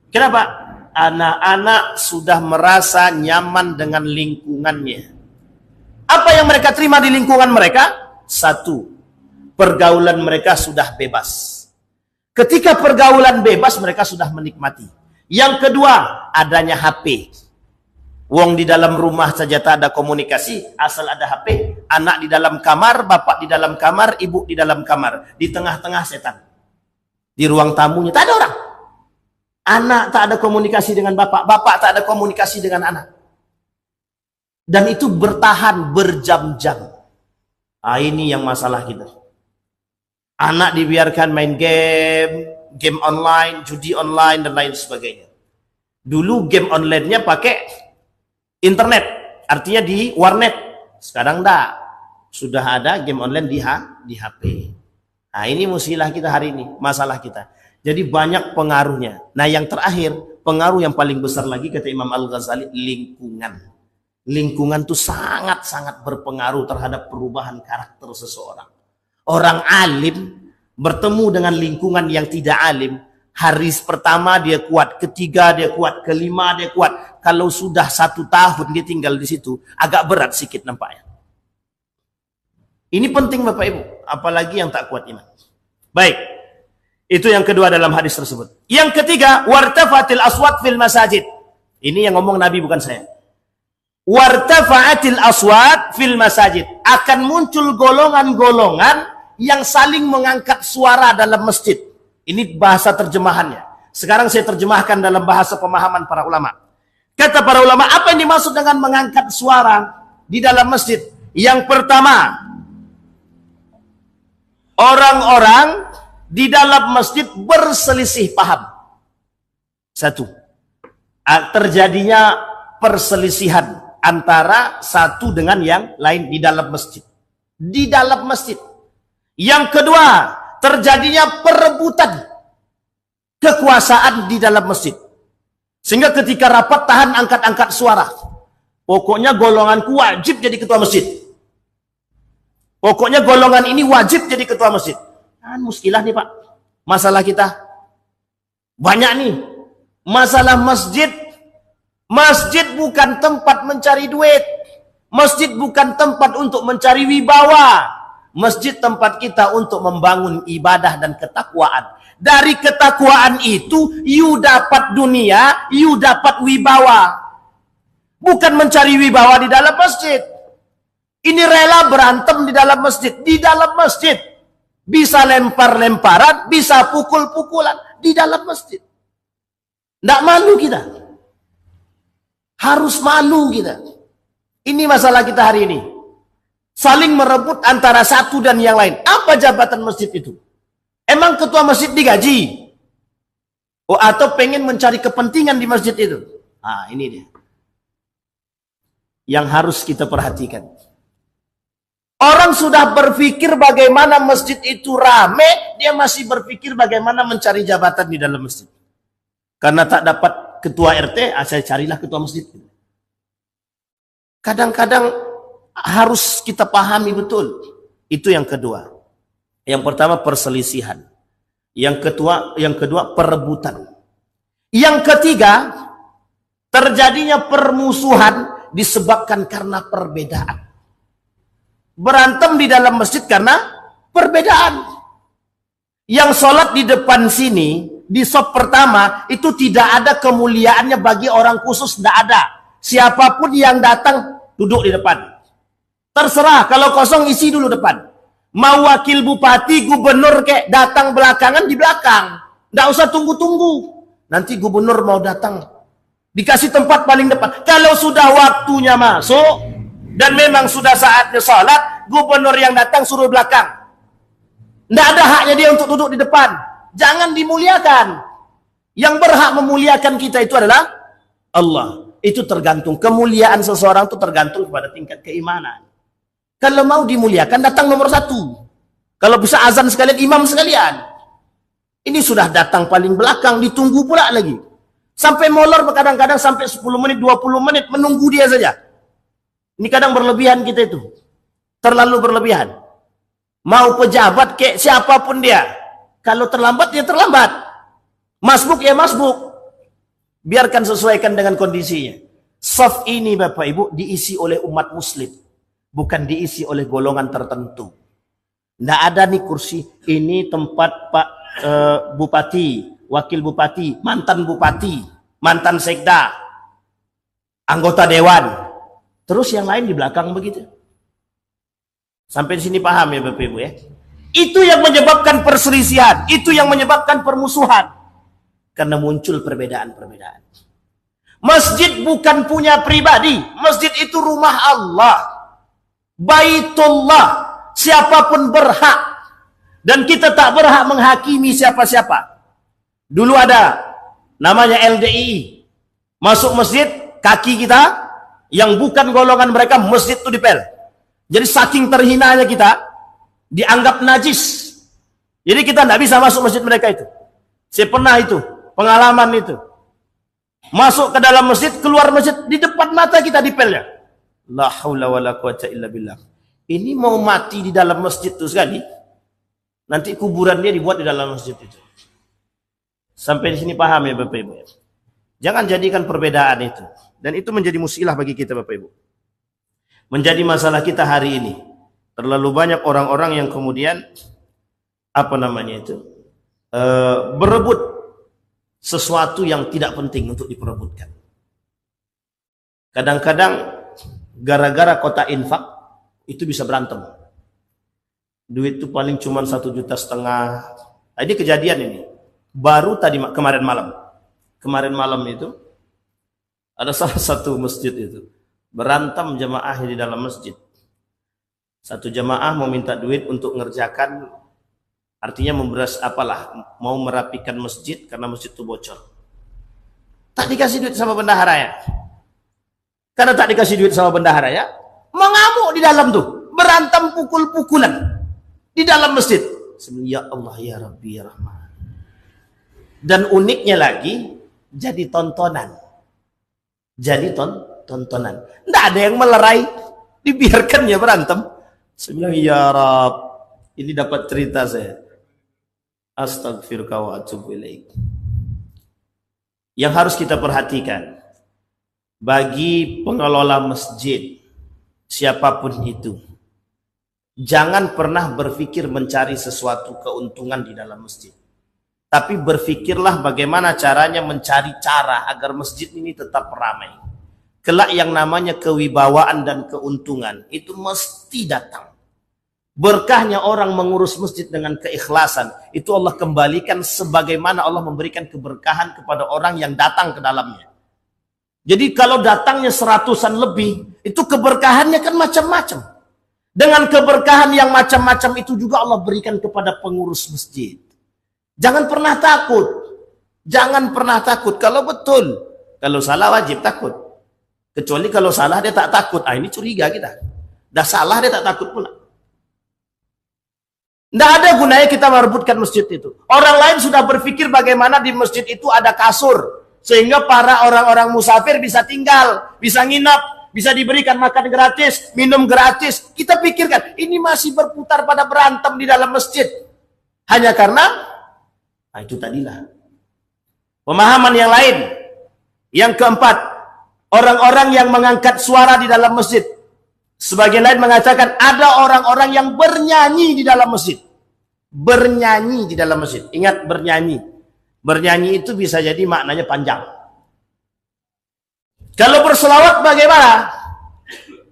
Kenapa? Anak-anak sudah merasa nyaman dengan lingkungannya. Apa yang mereka terima di lingkungan mereka? 1, pergaulan mereka sudah bebas. Ketika pergaulan bebas, mereka sudah menikmati. Yang kedua, adanya HP. Wong di dalam rumah saja tak ada komunikasi, asal ada HP. Anak di dalam kamar, bapak di dalam kamar, ibu di dalam kamar. Di tengah-tengah setan. Di ruang tamunya tak ada orang. Anak tak ada komunikasi dengan bapak, bapak tak ada komunikasi dengan anak. Dan itu bertahan berjam-jam. Ah, ini yang masalah kita. Anak dibiarkan main game online, judi online, dan lain sebagainya. Dulu game online-nya pakai internet, artinya di warnet. Sekarang enggak. Sudah ada game online di HP. Nah, ini musilah kita hari ini, masalah kita. Jadi banyak pengaruhnya. Nah, yang terakhir, pengaruh yang paling besar lagi kata Imam Al-Ghazali, lingkungan. Lingkungan itu sangat-sangat berpengaruh terhadap perubahan karakter seseorang. Orang alim bertemu dengan lingkungan yang tidak alim, hari pertama dia kuat, ketiga dia kuat, kelima dia kuat. Kalau sudah 1 tahun dia tinggal di situ, agak berat sedikit nampaknya. Ini penting Bapak Ibu, apalagi yang tak kuat iman. Baik, itu yang kedua dalam hadis tersebut. Yang ketiga, wartafatil aswat fil masajid. Ini yang ngomong Nabi bukan saya. Wartafa'atil aswat fil masajid. Akan muncul golongan-golongan yang saling mengangkat suara dalam masjid. Ini bahasa terjemahannya. Sekarang saya terjemahkan dalam bahasa pemahaman para ulama. Kata para ulama, apa yang dimaksud dengan mengangkat suara di dalam masjid? Yang pertama, orang-orang di dalam masjid berselisih paham. Satu, terjadinya perselisihan antara satu dengan yang lain di dalam masjid. Di dalam masjid. Yang kedua, terjadinya perebutan kekuasaan di dalam masjid. Sehingga ketika rapat tahan angkat-angkat suara. Pokoknya golonganku wajib jadi ketua masjid. Pokoknya golongan ini wajib jadi ketua masjid. Kan muskilah nih Pak. Masalah kita banyak nih. Masalah masjid. Masjid bukan tempat mencari duit. Masjid bukan tempat untuk mencari wibawa. Masjid tempat kita untuk membangun ibadah dan ketakwaan. Dari ketakwaan itu, you dapat dunia, you dapat wibawa. Bukan mencari wibawa di dalam masjid. Ini rela berantem di dalam masjid. Di dalam masjid. Bisa lempar-lemparan, bisa pukul-pukulan. Di dalam masjid. Nggak malu kita. Harus malu kita. Ini masalah kita hari ini. Saling merebut antara satu dan yang lain. Apa jabatan masjid itu? Emang ketua masjid digaji? Oh, atau pengen mencari kepentingan di masjid itu? Ah, ini dia. Yang harus kita perhatikan. Orang sudah berpikir bagaimana masjid itu rame, dia masih berpikir bagaimana mencari jabatan di dalam masjid. Karena tak dapat ketua RT, saya carilah ketua masjid. Kadang-kadang harus kita pahami betul. Itu yang kedua. Yang pertama perselisihan. Yang kedua perebutan. Yang ketiga, terjadinya permusuhan disebabkan karena perbedaan. Berantem di dalam masjid karena perbedaan. Yang sholat di depan sini, di sop pertama, itu tidak ada kemuliaannya bagi orang khusus, tidak ada. Siapapun yang datang, duduk di depan. Terserah, kalau kosong isi dulu depan. Mau wakil bupati, gubernur kayak datang belakangan di belakang. Tidak usah tunggu-tunggu. Nanti gubernur mau datang, dikasih tempat paling depan. Kalau sudah waktunya masuk, dan memang sudah saatnya sholat, gubernur yang datang suruh belakang. Tidak ada haknya dia untuk duduk di depan. Jangan dimuliakan. Yang berhak memuliakan kita itu adalah Allah. Itu tergantung. Kemuliaan seseorang itu tergantung kepada tingkat keimanan. Kalau mau dimuliakan, datang nomor 1. Kalau bisa azan sekalian, imam sekalian. Ini sudah datang paling belakang, ditunggu pula lagi. Sampai molor kadang-kadang sampai 10 menit, 20 menit, menunggu dia saja. Ini kadang berlebihan kita itu. Terlalu berlebihan. Mau pejabat kek siapapun dia. Kalau terlambat, dia terlambat. Masbuk ya masbuk. Biarkan sesuaikan dengan kondisinya. Saf ini Bapak Ibu diisi oleh umat muslim. Bukan diisi oleh golongan tertentu. Tidak ada nih kursi. Ini tempat Pak Bupati, Wakil Bupati, mantan Bupati, mantan Sekda. anggota dewan. Terus yang lain di belakang begitu. Sampai di sini paham ya Bapak Ibu ya? Itu yang menyebabkan perselisihan, itu yang menyebabkan permusuhan. Karena muncul perbedaan-perbedaan. Masjid bukan punya pribadi, masjid itu rumah Allah. Baitullah, siapapun berhak. Dan kita tak berhak menghakimi siapa-siapa. Dulu ada namanya LDII. Masuk masjid, kaki kita yang bukan golongan mereka, masjid itu dipel. Jadi saking terhinanya kita, dianggap najis. Jadi kita tidak bisa masuk masjid mereka itu. Saya pernah itu, pengalaman itu. Masuk ke dalam masjid, keluar masjid, di depan mata kita dipelnya. La haula wala quwata illa billah. Ini mau mati di dalam masjid itu sekali. Nanti kuburan dia dibuat di dalam masjid itu. Sampai di sini paham ya Bapak Ibu. Jangan jadikan perbedaan itu. Dan itu menjadi musilah bagi kita Bapak Ibu. Menjadi masalah kita hari ini. Terlalu banyak orang-orang yang kemudian berebut sesuatu yang tidak penting untuk diperebutkan. Kadang-kadang gara-gara kota infak itu bisa berantem. Duit itu paling cuma 1,5 juta. Ini kejadian ini. Baru tadi kemarin malam itu ada salah satu masjid itu berantem jamaah di dalam masjid. Satu jamaah mau minta duit untuk ngerjakan, artinya mau merapikan masjid karena masjid itu bocor. Tak dikasih duit sama bendahara ya. Karena tak dikasih duit sama bendahara ya, mengamuk di dalam tuh, berantem pukul-pukulan di dalam masjid. Ya Allah ya Rabbi ya Rahman. Dan uniknya lagi jadi tontonan. Jadi tontonan. Tidak ada yang melerai, dibiarkan ya berantem. Saya bilang ya Rab, ini dapat cerita saya. Astagfirullah wa atubu ilaik. Yang harus kita perhatikan bagi pengelola masjid, siapapun itu, jangan pernah berpikir mencari sesuatu keuntungan di dalam masjid. Tapi berpikirlah bagaimana caranya mencari cara agar masjid ini tetap ramai. Kelak yang namanya kewibawaan dan keuntungan itu mesti datang. Berkahnya orang mengurus masjid dengan keikhlasan, itu Allah kembalikan sebagaimana Allah memberikan keberkahan kepada orang yang datang ke dalamnya. Jadi kalau datangnya 100-an lebih, itu keberkahannya kan macam-macam. Dengan keberkahan yang macam-macam itu juga Allah berikan kepada pengurus masjid. Jangan pernah takut. Jangan pernah takut. Kalau betul, kalau salah wajib takut. Kecuali kalau salah dia tak takut. Ini curiga kita. Dah salah dia tak takut pula. Tidak ada gunanya kita merebutkan masjid itu. Orang lain sudah berpikir bagaimana di masjid itu ada kasur. Sehingga para orang-orang musafir bisa tinggal, bisa nginap, bisa diberikan makan gratis, minum gratis. Kita pikirkan, ini masih berputar pada berantem di dalam masjid. Hanya karena itu tadilah pemahaman yang lain. Yang keempat, orang-orang yang mengangkat suara di dalam masjid. Sebagian lain mengatakan ada orang-orang yang bernyanyi di dalam masjid. Bernyanyi di dalam masjid. Ingat bernyanyi. Bernyanyi itu bisa jadi maknanya panjang. Kalau berselawat bagaimana?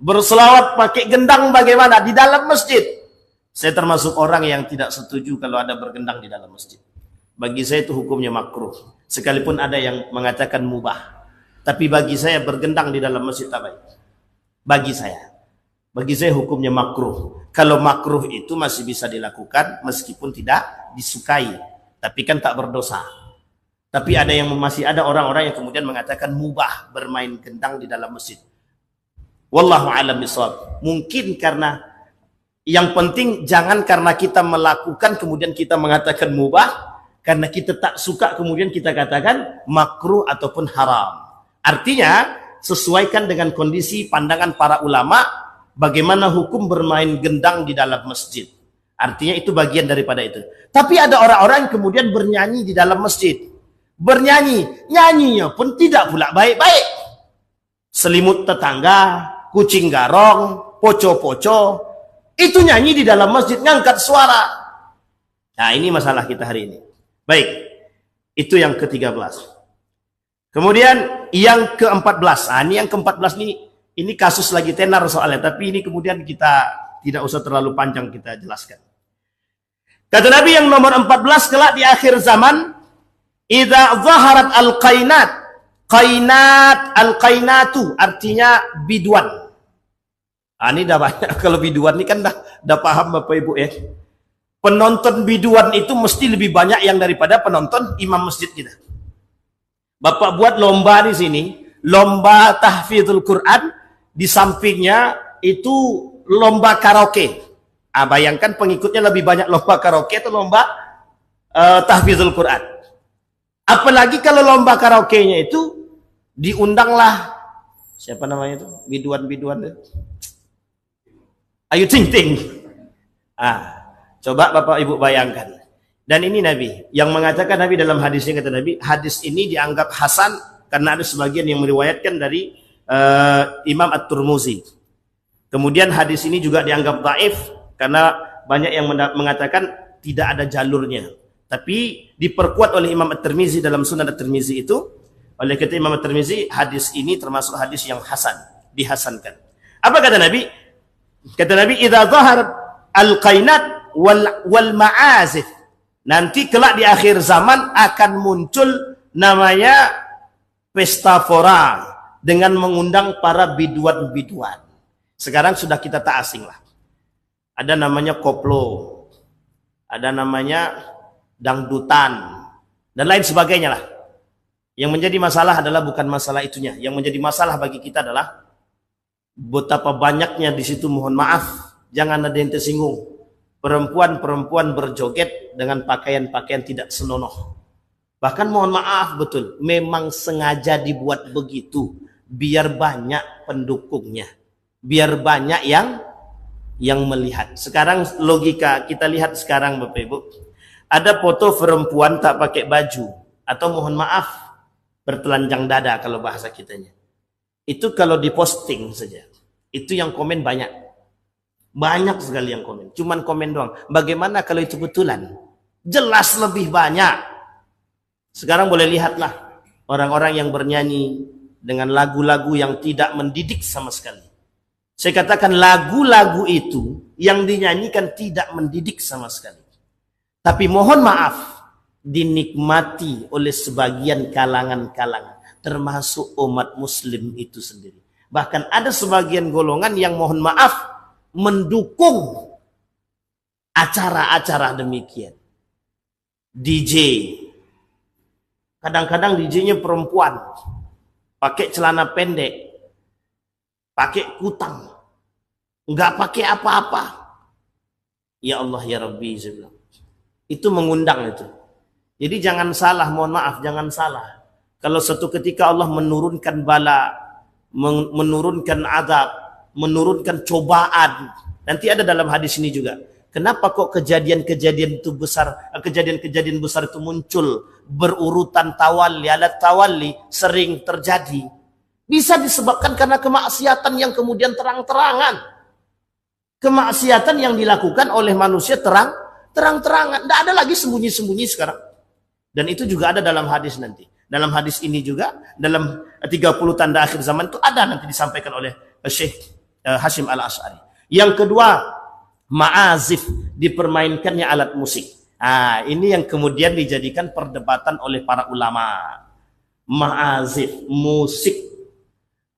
Berselawat pakai gendang bagaimana? Di dalam masjid. Saya termasuk orang yang tidak setuju kalau ada bergendang di dalam masjid. Bagi saya itu hukumnya makruh. Sekalipun ada yang mengatakan mubah. Tapi bagi saya bergendang di dalam masjid tak baik. Bagi saya hukumnya makruh. Kalau makruh itu masih bisa dilakukan meskipun tidak disukai. Tapi kan tak berdosa. Tapi masih ada orang-orang yang kemudian mengatakan mubah bermain gendang di dalam masjid. Wallahu a'lam bishawab. Mungkin karena yang penting jangan karena kita melakukan kemudian kita mengatakan mubah. Karena kita tak suka kemudian kita katakan makruh ataupun haram. Artinya sesuaikan dengan kondisi pandangan para ulama bagaimana hukum bermain gendang di dalam masjid. Artinya itu bagian daripada itu. Tapi ada orang-orang yang kemudian bernyanyi di dalam masjid. Bernyanyi, nyanyinya pun tidak pula baik-baik. Selimut tetangga, kucing garong, poco-poco, itu nyanyi di dalam masjid, ngangkat suara. Nah ini masalah kita hari ini. Baik, itu yang ke-13. Kemudian yang ke-14. Nah, ini yang ke-14 ini kasus lagi tenar soalnya, tapi ini kemudian kita tidak usah terlalu panjang kita jelaskan. Kata Nabi yang nomor 14, kelak di akhir zaman, idza zaharat al-qainat. Qainat, al-qainatu artinya biduan. Ah, ini dah banyak. Kalau biduan ini kan dah paham Bapak Ibu ya. Penonton biduan itu mesti lebih banyak yang daripada penonton imam masjid kita. Bapak buat lomba di sini, lomba tahfidzul Quran, di sampingnya itu lomba karaoke. Ah, bayangkan pengikutnya lebih banyak lomba karaoke atau lomba tahfidzul Quran. Apalagi kalau lomba karaoke-nya itu diundanglah siapa namanya itu? Biduan-biduan itu. Ayu Ting Ting. Ah, coba Bapak Ibu bayangkan. Dan ini Nabi yang mengatakan, Nabi dalam hadisnya kata Nabi, hadis ini dianggap hasan karena ada sebagian yang meriwayatkan dari Imam At-Tirmizi. Kemudian hadis ini juga dianggap dhaif karena banyak yang mengatakan tidak ada jalurnya. Tapi diperkuat oleh Imam At-Tirmizi dalam Sunan At-Tirmizi itu. Oleh kata Imam At-Tirmizi, hadis ini termasuk hadis yang hasan, dihasankan. Apa kata Nabi? Kata Nabi, idza zaharat al-qainat wal ma'azif. Nanti kelak di akhir zaman akan muncul namanya pesta fora dengan mengundang para biduan-biduan. Sekarang sudah kita tak asing lah. Ada namanya koplo, ada namanya dangdutan, dan lain sebagainya lah. Yang menjadi masalah adalah bukan masalah itunya. Yang menjadi masalah bagi kita adalah betapa banyaknya di situ, mohon maaf, jangan ada yang tersinggung. Perempuan-perempuan berjoget dengan pakaian-pakaian tidak senonoh. Bahkan mohon maaf betul, memang sengaja dibuat begitu biar banyak pendukungnya, biar banyak yang melihat. Sekarang logika kita lihat sekarang Bapak Ibu, ada foto perempuan tak pakai baju atau mohon maaf bertelanjang dada kalau bahasa kitanya. Itu kalau diposting saja, itu yang komen banyak. Banyak sekali yang komen, cuman komen doang. Bagaimana kalau itu betulan? Jelas lebih banyak. Sekarang boleh lihatlah orang-orang yang bernyanyi dengan lagu-lagu yang tidak mendidik sama sekali. Saya katakan lagu-lagu itu yang dinyanyikan tidak mendidik sama sekali. Tapi mohon maaf, dinikmati oleh sebagian kalangan-kalangan, termasuk umat muslim itu sendiri. Bahkan ada sebagian golongan yang mohon maaf mendukung acara-acara demikian. DJ, kadang-kadang DJ-nya perempuan, pakai celana pendek, pakai kutang, nggak pakai apa-apa. Ya Allah ya Rabbi, itu mengundang itu. Jadi jangan salah, mohon maaf, jangan salah. Kalau suatu ketika Allah menurunkan bala, menurunkan azab, menurunkan cobaan. Nanti ada dalam hadis ini juga. Kenapa kok kejadian-kejadian itu besar, kejadian-kejadian besar itu muncul berurutan tawalli, alat tawalli sering terjadi? Bisa disebabkan karena kemaksiatan yang kemudian terang-terangan. Kemaksiatan yang dilakukan oleh manusia terang-terangan. Tidak ada lagi sembunyi-sembunyi sekarang. Dan itu juga ada dalam hadis nanti. Dalam hadis ini juga, dalam 30 tanda akhir zaman itu ada nanti disampaikan oleh Syekh Hashim Al-Asy'ari. Yang kedua, ma'azif, dipermainkannya alat musik. Nah, ini yang kemudian dijadikan perdebatan oleh para ulama. Ma'azif, musik.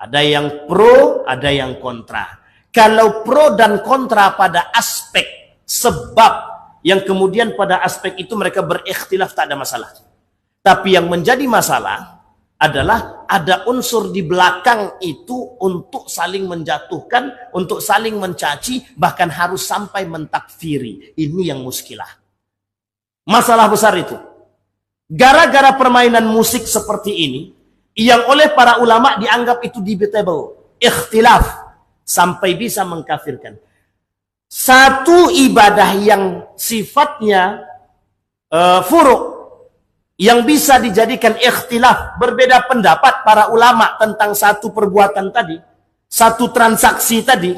Ada yang pro, ada yang kontra. Kalau pro dan kontra pada aspek sebab, yang kemudian pada aspek itu mereka berikhtilaf, tak ada masalah. Tapi yang menjadi masalah adalah ada unsur di belakang itu untuk saling menjatuhkan, untuk saling mencaci, bahkan harus sampai mentakfiri. Ini yang muskilah. Masalah besar itu. Gara-gara permainan musik seperti ini, yang oleh para ulama dianggap itu debatable, ikhtilaf, sampai bisa mengkafirkan. Satu ibadah yang sifatnya furu', yang bisa dijadikan ikhtilaf, berbeda pendapat para ulama tentang satu perbuatan tadi, satu transaksi tadi,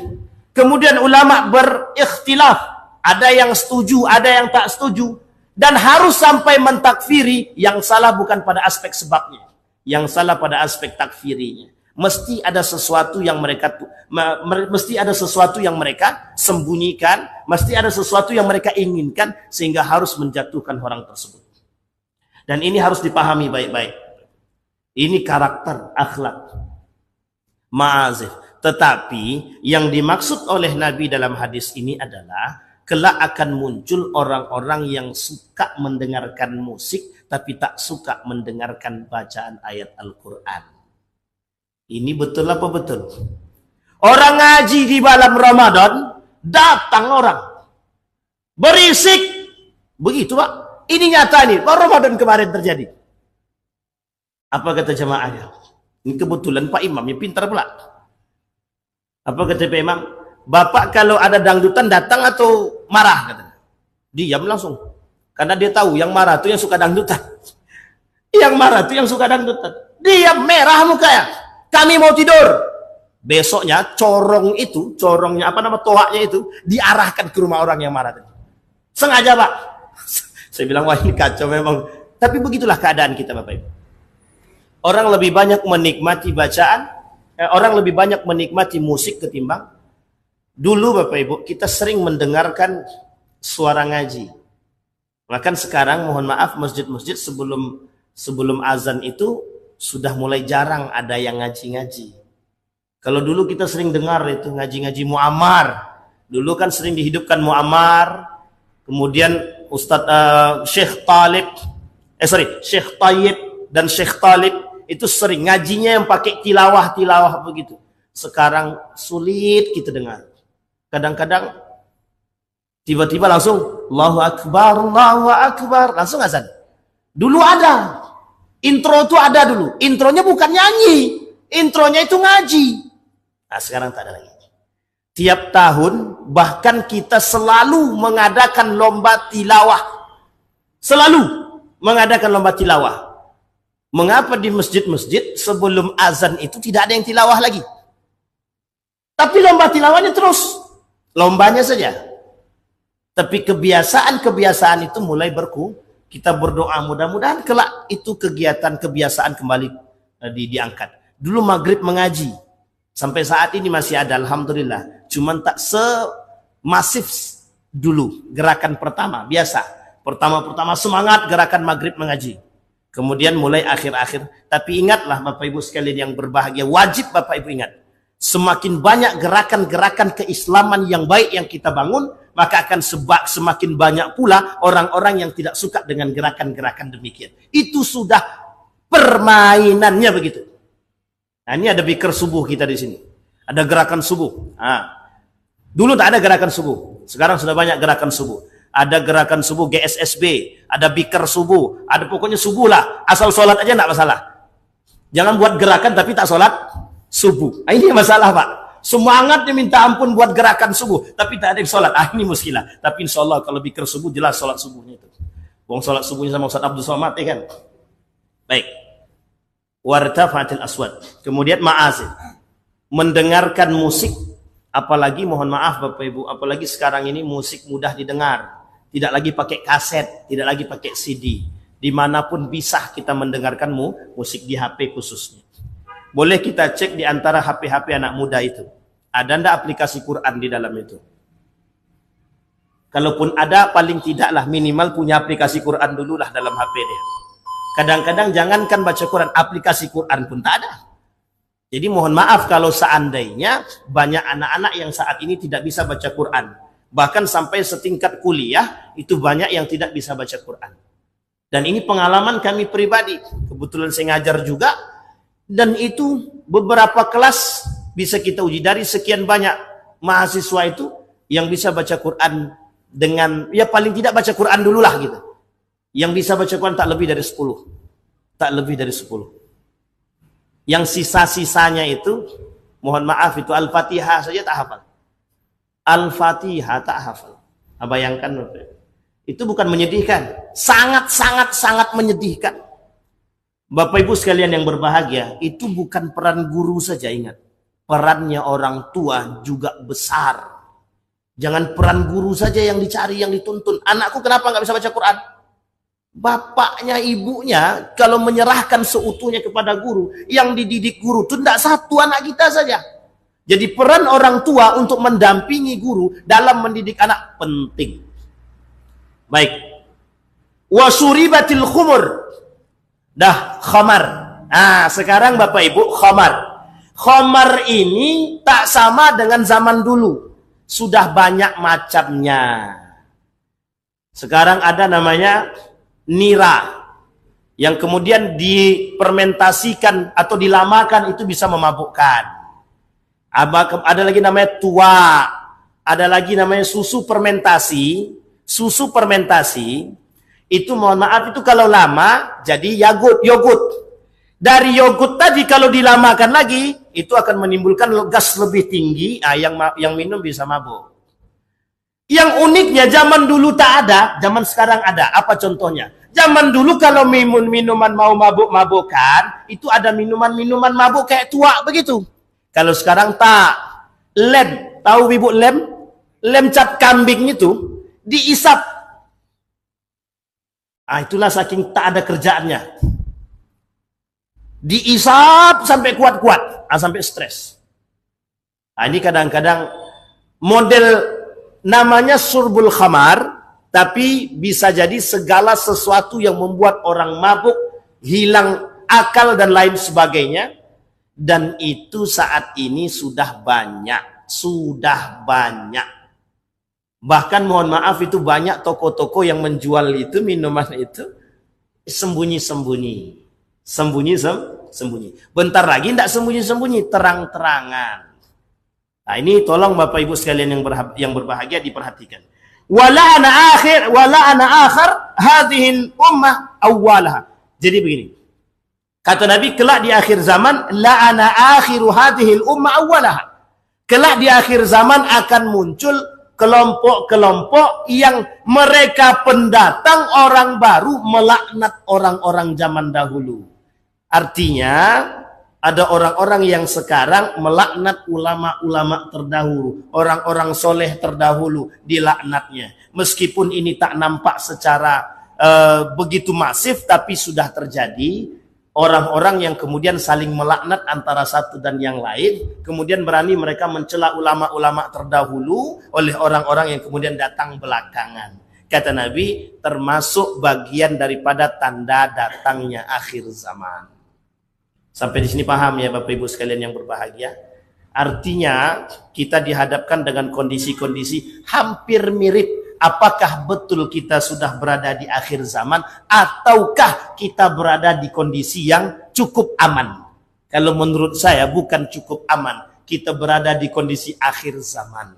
kemudian ulama berikhtilaf, ada yang setuju, ada yang tak setuju, dan harus sampai mentakfiri. Yang salah bukan pada aspek sebabnya, yang salah pada aspek takfirinya. Mesti ada sesuatu yang mereka sembunyikan, mesti ada sesuatu yang mereka inginkan sehingga harus menjatuhkan orang tersebut. Dan ini harus dipahami baik-baik. Ini karakter akhlak ma'azif. Tetapi yang dimaksud oleh Nabi dalam hadis ini adalah kelak akan muncul orang-orang yang suka mendengarkan musik tapi tak suka mendengarkan bacaan ayat Al-Quran. Ini betul apa betul? Orang ngaji di malam Ramadan, datang orang berisik. Begitu Pak. Ini nyata nih, Ramadan kemarin terjadi. Apa kata jamaahnya? Ini kebetulan Pak Imamnya pintar pula. Apa kata Pak Imam? Bapak kalau ada dangdutan datang atau marah? Katanya. Diam langsung. Karena dia tahu yang marah itu yang suka dangdutan. Yang marah itu yang suka dangdutan. Diam, merah mukanya. Kami mau tidur. Besoknya corongnya tohaknya itu diarahkan ke rumah orang yang marah tadi. Sengaja Pak. Saya bilang wah ini kacau memang. Tapi begitulah keadaan kita Bapak Ibu. Orang lebih banyak menikmati bacaan, orang lebih banyak menikmati musik ketimbang dulu Bapak Ibu kita sering mendengarkan suara ngaji. Bahkan sekarang mohon maaf masjid-masjid sebelum azan itu sudah mulai jarang ada yang ngaji-ngaji. Kalau dulu kita sering dengar itu ngaji-ngaji mu'amar. Dulu kan sering dihidupkan mu'amar. Kemudian Syekh Tayyib dan Syekh Talib itu sering ngajinya yang pakai tilawah begitu. Sekarang sulit kita dengar. Kadang-kadang tiba-tiba langsung Allahu Akbar, langsung azan. Dulu ada. Intro itu ada dulu. Intronya bukan nyanyi. Intronya itu ngaji. Nah sekarang tak ada lagi. Tiap tahun bahkan kita selalu mengadakan lomba tilawah. Selalu mengadakan lomba tilawah. Mengapa di masjid-masjid sebelum azan itu tidak ada yang tilawah lagi? Tapi lomba tilawahnya terus. Lombanya saja. Tapi kebiasaan itu mulai berkurang. Kita berdoa mudah-mudahan kelak itu kebiasaan kembali diangkat. Dulu maghrib mengaji. Sampai saat ini masih ada alhamdulillah. Cuman tak semasif dulu gerakan pertama. Biasa. Pertama semangat gerakan maghrib mengaji. Kemudian mulai akhir-akhir. Tapi ingatlah Bapak Ibu sekalian yang berbahagia. Wajib Bapak Ibu ingat. Semakin banyak gerakan-gerakan keislaman yang baik yang kita bangun, maka akan semakin banyak pula orang-orang yang tidak suka dengan gerakan-gerakan demikian. Itu sudah permainannya begitu. Nah, ini ada bikir subuh kita di sini. Ada gerakan subuh. Nah, dulu tak ada gerakan subuh. Sekarang sudah banyak gerakan subuh. Ada gerakan subuh GSSB, ada bikir subuh, ada pokoknya subuh lah. Asal sholat aja tidak masalah. Jangan buat gerakan tapi tak sholat subuh. Nah, ini masalah Pak. Semangatnya minta ampun buat gerakan subuh, tapi tak ada yang sholat. Ah, ini muskilah. Tapi insya Allah kalau bikir subuh jelas sholat subuhnya itu. Wong sholat subuhnya sama Ustaz Abdul Somad ya kan. Baik. Wartafatil aswad. Kemudian ma'azif. Mendengarkan musik, apalagi mohon maaf Bapak Ibu, apalagi sekarang ini musik mudah didengar. Tidak lagi pakai kaset, tidak lagi pakai CD. Dimanapun bisa kita mendengarkan musik di HP khususnya. Boleh kita cek di antara HP-HP anak muda itu. Ada ndak aplikasi Quran di dalam itu? Kalaupun ada, paling tidaklah minimal punya aplikasi Quran dululah dalam HP dia. Kadang-kadang jangankan baca Quran, aplikasi Quran pun tak ada. Jadi mohon maaf kalau seandainya banyak anak-anak yang saat ini tidak bisa baca Quran. Bahkan sampai setingkat kuliah, itu banyak yang tidak bisa baca Quran. Dan ini pengalaman kami pribadi. Kebetulan saya ngajar juga. Dan itu beberapa kelas bisa kita uji. Dari sekian banyak mahasiswa itu yang bisa baca Quran dengan, ya paling tidak baca Quran dululah gitu. Yang bisa baca Quran tak lebih dari 10. Tak lebih dari 10. Yang sisa-sisanya itu, mohon maaf itu Al-Fatihah saja tak hafal. Al-Fatihah tak hafal. Nah, bayangkan itu bukan menyedihkan. Sangat menyedihkan. Bapak Ibu sekalian yang berbahagia, itu bukan peran guru saja, ingat. Perannya orang tua juga besar. Jangan peran guru saja yang dicari, yang dituntun. Anakku kenapa nggak bisa baca Quran? bapaknya, ibunya, kalau menyerahkan seutuhnya kepada guru, yang dididik guru itu tidak satu anak kita saja. Jadi peran orang tua untuk mendampingi guru dalam mendidik anak penting. Baik. Wasuribatil khumur. Dah, khamar. Nah, sekarang Bapak Ibu, khamar. Khamar ini tak sama dengan zaman dulu. Sudah banyak macamnya. Sekarang ada namanya nira, yang kemudian dipermentasikan atau dilamakan itu bisa memabukkan. Ada lagi namanya tua, ada lagi namanya susu fermentasi. Susu fermentasi itu, mohon maaf, itu kalau lama jadi yogurt. Dari yogurt tadi kalau dilamakan lagi itu akan menimbulkan gas lebih tinggi. Yang minum bisa mabuk. Yang uniknya zaman dulu tak ada, zaman sekarang ada. Apa contohnya? Zaman dulu kalau minuman mau mabuk-mabukan, itu ada minuman-minuman mabuk kayak tua begitu. Kalau sekarang tak. Lem, tahu Ibu lem? Lem cap kambing itu diisap. Itulah saking tak ada kerjaannya. Diisap sampai kuat-kuat, sampai stres. Ini kadang-kadang model namanya surbul khamar, tapi bisa jadi segala sesuatu yang membuat orang mabuk, hilang akal dan lain sebagainya. Dan itu saat ini sudah banyak. Bahkan mohon maaf, itu banyak toko-toko yang menjual itu minuman itu sembunyi-sembunyi. Bentar lagi tidak sembunyi-sembunyi, terang-terangan. Nah, ini tolong Bapak Ibu sekalian yang berbahagia diperhatikan. Wala ana akhir hadhil ummah awwalaha. Jadi begini. Kata Nabi, kelak di akhir zaman, la ana akhiru hadhil ummah awwalaha. Kelak di akhir zaman akan muncul kelompok-kelompok yang mereka pendatang orang baru melaknat orang-orang zaman dahulu. Artinya ada orang-orang yang sekarang melaknat ulama-ulama terdahulu, orang-orang soleh terdahulu dilaknatnya. Meskipun ini tak nampak secara begitu masif, tapi sudah terjadi. Orang-orang yang kemudian saling melaknat antara satu dan yang lain, kemudian berani mereka mencela ulama-ulama terdahulu oleh orang-orang yang kemudian datang belakangan. Kata Nabi, termasuk bagian daripada tanda datangnya akhir zaman. Sampai di sini paham ya Bapak Ibu sekalian yang berbahagia? Artinya kita dihadapkan dengan kondisi-kondisi hampir mirip. Apakah betul kita sudah berada di akhir zaman ataukah kita berada di kondisi yang cukup aman? Kalau menurut saya bukan cukup aman. Kita berada di kondisi akhir zaman.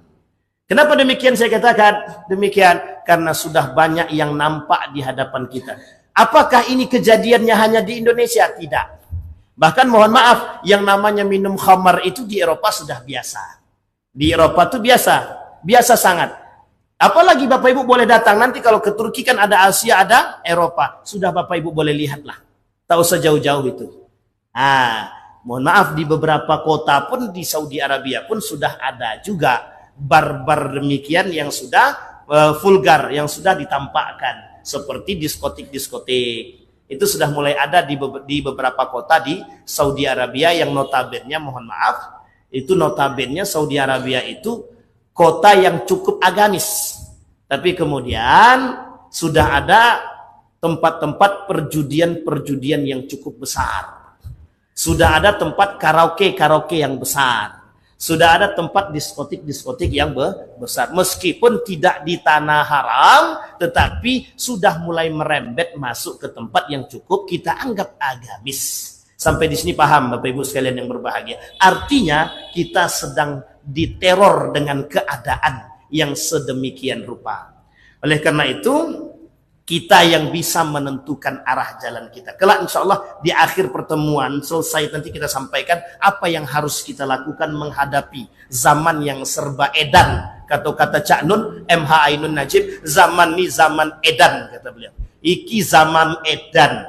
Kenapa demikian saya katakan? Demikian karena sudah banyak yang nampak di hadapan kita. Apakah ini kejadiannya hanya di Indonesia? Tidak. Bahkan mohon maaf, yang namanya minum khamar itu di Eropa sudah biasa. Di Eropa itu biasa sangat. Apalagi Bapak Ibu boleh datang nanti kalau ke Turki kan ada Asia, ada Eropa. Sudah Bapak Ibu boleh lihatlah. Tak usah jauh-jauh itu. Mohon maaf, di beberapa kota pun di Saudi Arabia pun sudah ada juga bar-bar demikian yang sudah vulgar, yang sudah ditampakkan seperti diskotik-diskotik. Itu sudah mulai ada di beberapa kota di Saudi Arabia yang notabene, mohon maaf, itu notabene Saudi Arabia itu kota yang cukup agamis. Tapi kemudian sudah ada tempat-tempat perjudian yang cukup besar. Sudah ada tempat karaoke yang besar. Sudah ada tempat diskotik yang besar. Meskipun tidak di tanah haram, tetapi sudah mulai merembet masuk ke tempat yang cukup kita anggap agamis. Sampai di sini paham Bapak Ibu sekalian yang berbahagia. Artinya kita sedang diteror dengan keadaan yang sedemikian rupa. Oleh karena itu, kita yang bisa menentukan arah jalan kita. Kelak insya Allah di akhir pertemuan selesai nanti kita sampaikan apa yang harus kita lakukan menghadapi zaman yang serba edan. Kata Cak Nun, MH Ainun Najib, zaman ini zaman edan, kata beliau. Iki zaman edan.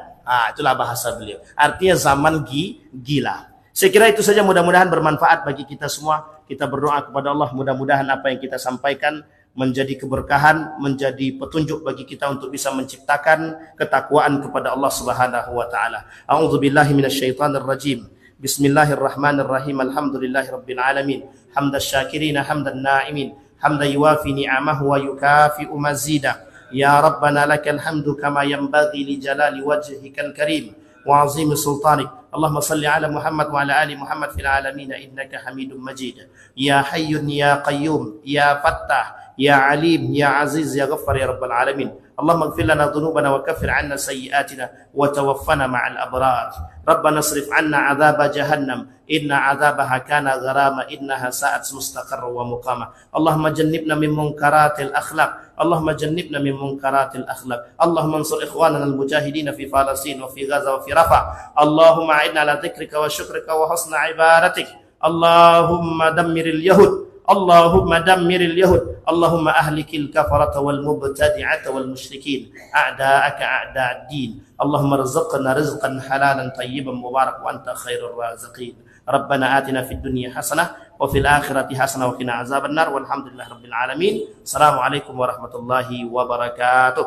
Itulah bahasa beliau. Artinya zaman gila. Saya kira itu saja, mudah-mudahan bermanfaat bagi kita semua. Kita berdoa kepada Allah, mudah-mudahan apa yang kita sampaikan menjadi keberkahan, menjadi petunjuk bagi kita untuk bisa menciptakan ketakwaan kepada Allah Subhanahu wa taala. A'udzubillahi minasyaitonir rajim. Bismillahirrahmanirrahim. Alhamdulillahirabbil alamin. Hamdasy syakirin, hamdan na'imin, hamdan yuwafi ni'amahu wa yukafi'u mazida. Ya Rabbana lakal hamdu kama yanbaghi li jalali wajhikal karim wa 'azimi sultanik. Allahumma salli ala Muhammad wa ala ali Muhammad fil alamin innaka Hamidum Majid. Ya Hayyun ya Qayyum ya Fattah ya Alim ya Aziz ya Ghaffar ya Rabbal alamin. Allahumma ighfir lana dhunubana wa kaffir 'anna sayyi'atina wa tawaffana ma'al abrar. Rabbana isrif 'anna 'adzaba jahannam inna 'adzabaha kana gharama innaha sa'at mustaqarra wa muqama. Allahumma jannibna min munkaratil akhlaq. Allahumma jannibna min munkaratil akhlaq. Allahumma ansur ikhwanana al-mujahidin fi Palestin wa fi Gaza wa fi Rafah. Allahumma a'inna ala dzikrika wa syukrika wa husna ibadatik. Allahumma dammiril yahud. Allahumma dammiril yahud. Allahumma ahlikil kafarata wal mubtadi'ata wal musyrikin a'da'aka a'da'ad din. Allahumma rizqna rizqan halalan tayyiban mubarak wa anta khairur raziqin. Rabbana atina fid dunya hasanah wa fil akhirati hasanah wa qina azabannar walhamdulillahi rabbil alamin. Assalamualaikum warahmatullahi wabarakatuh.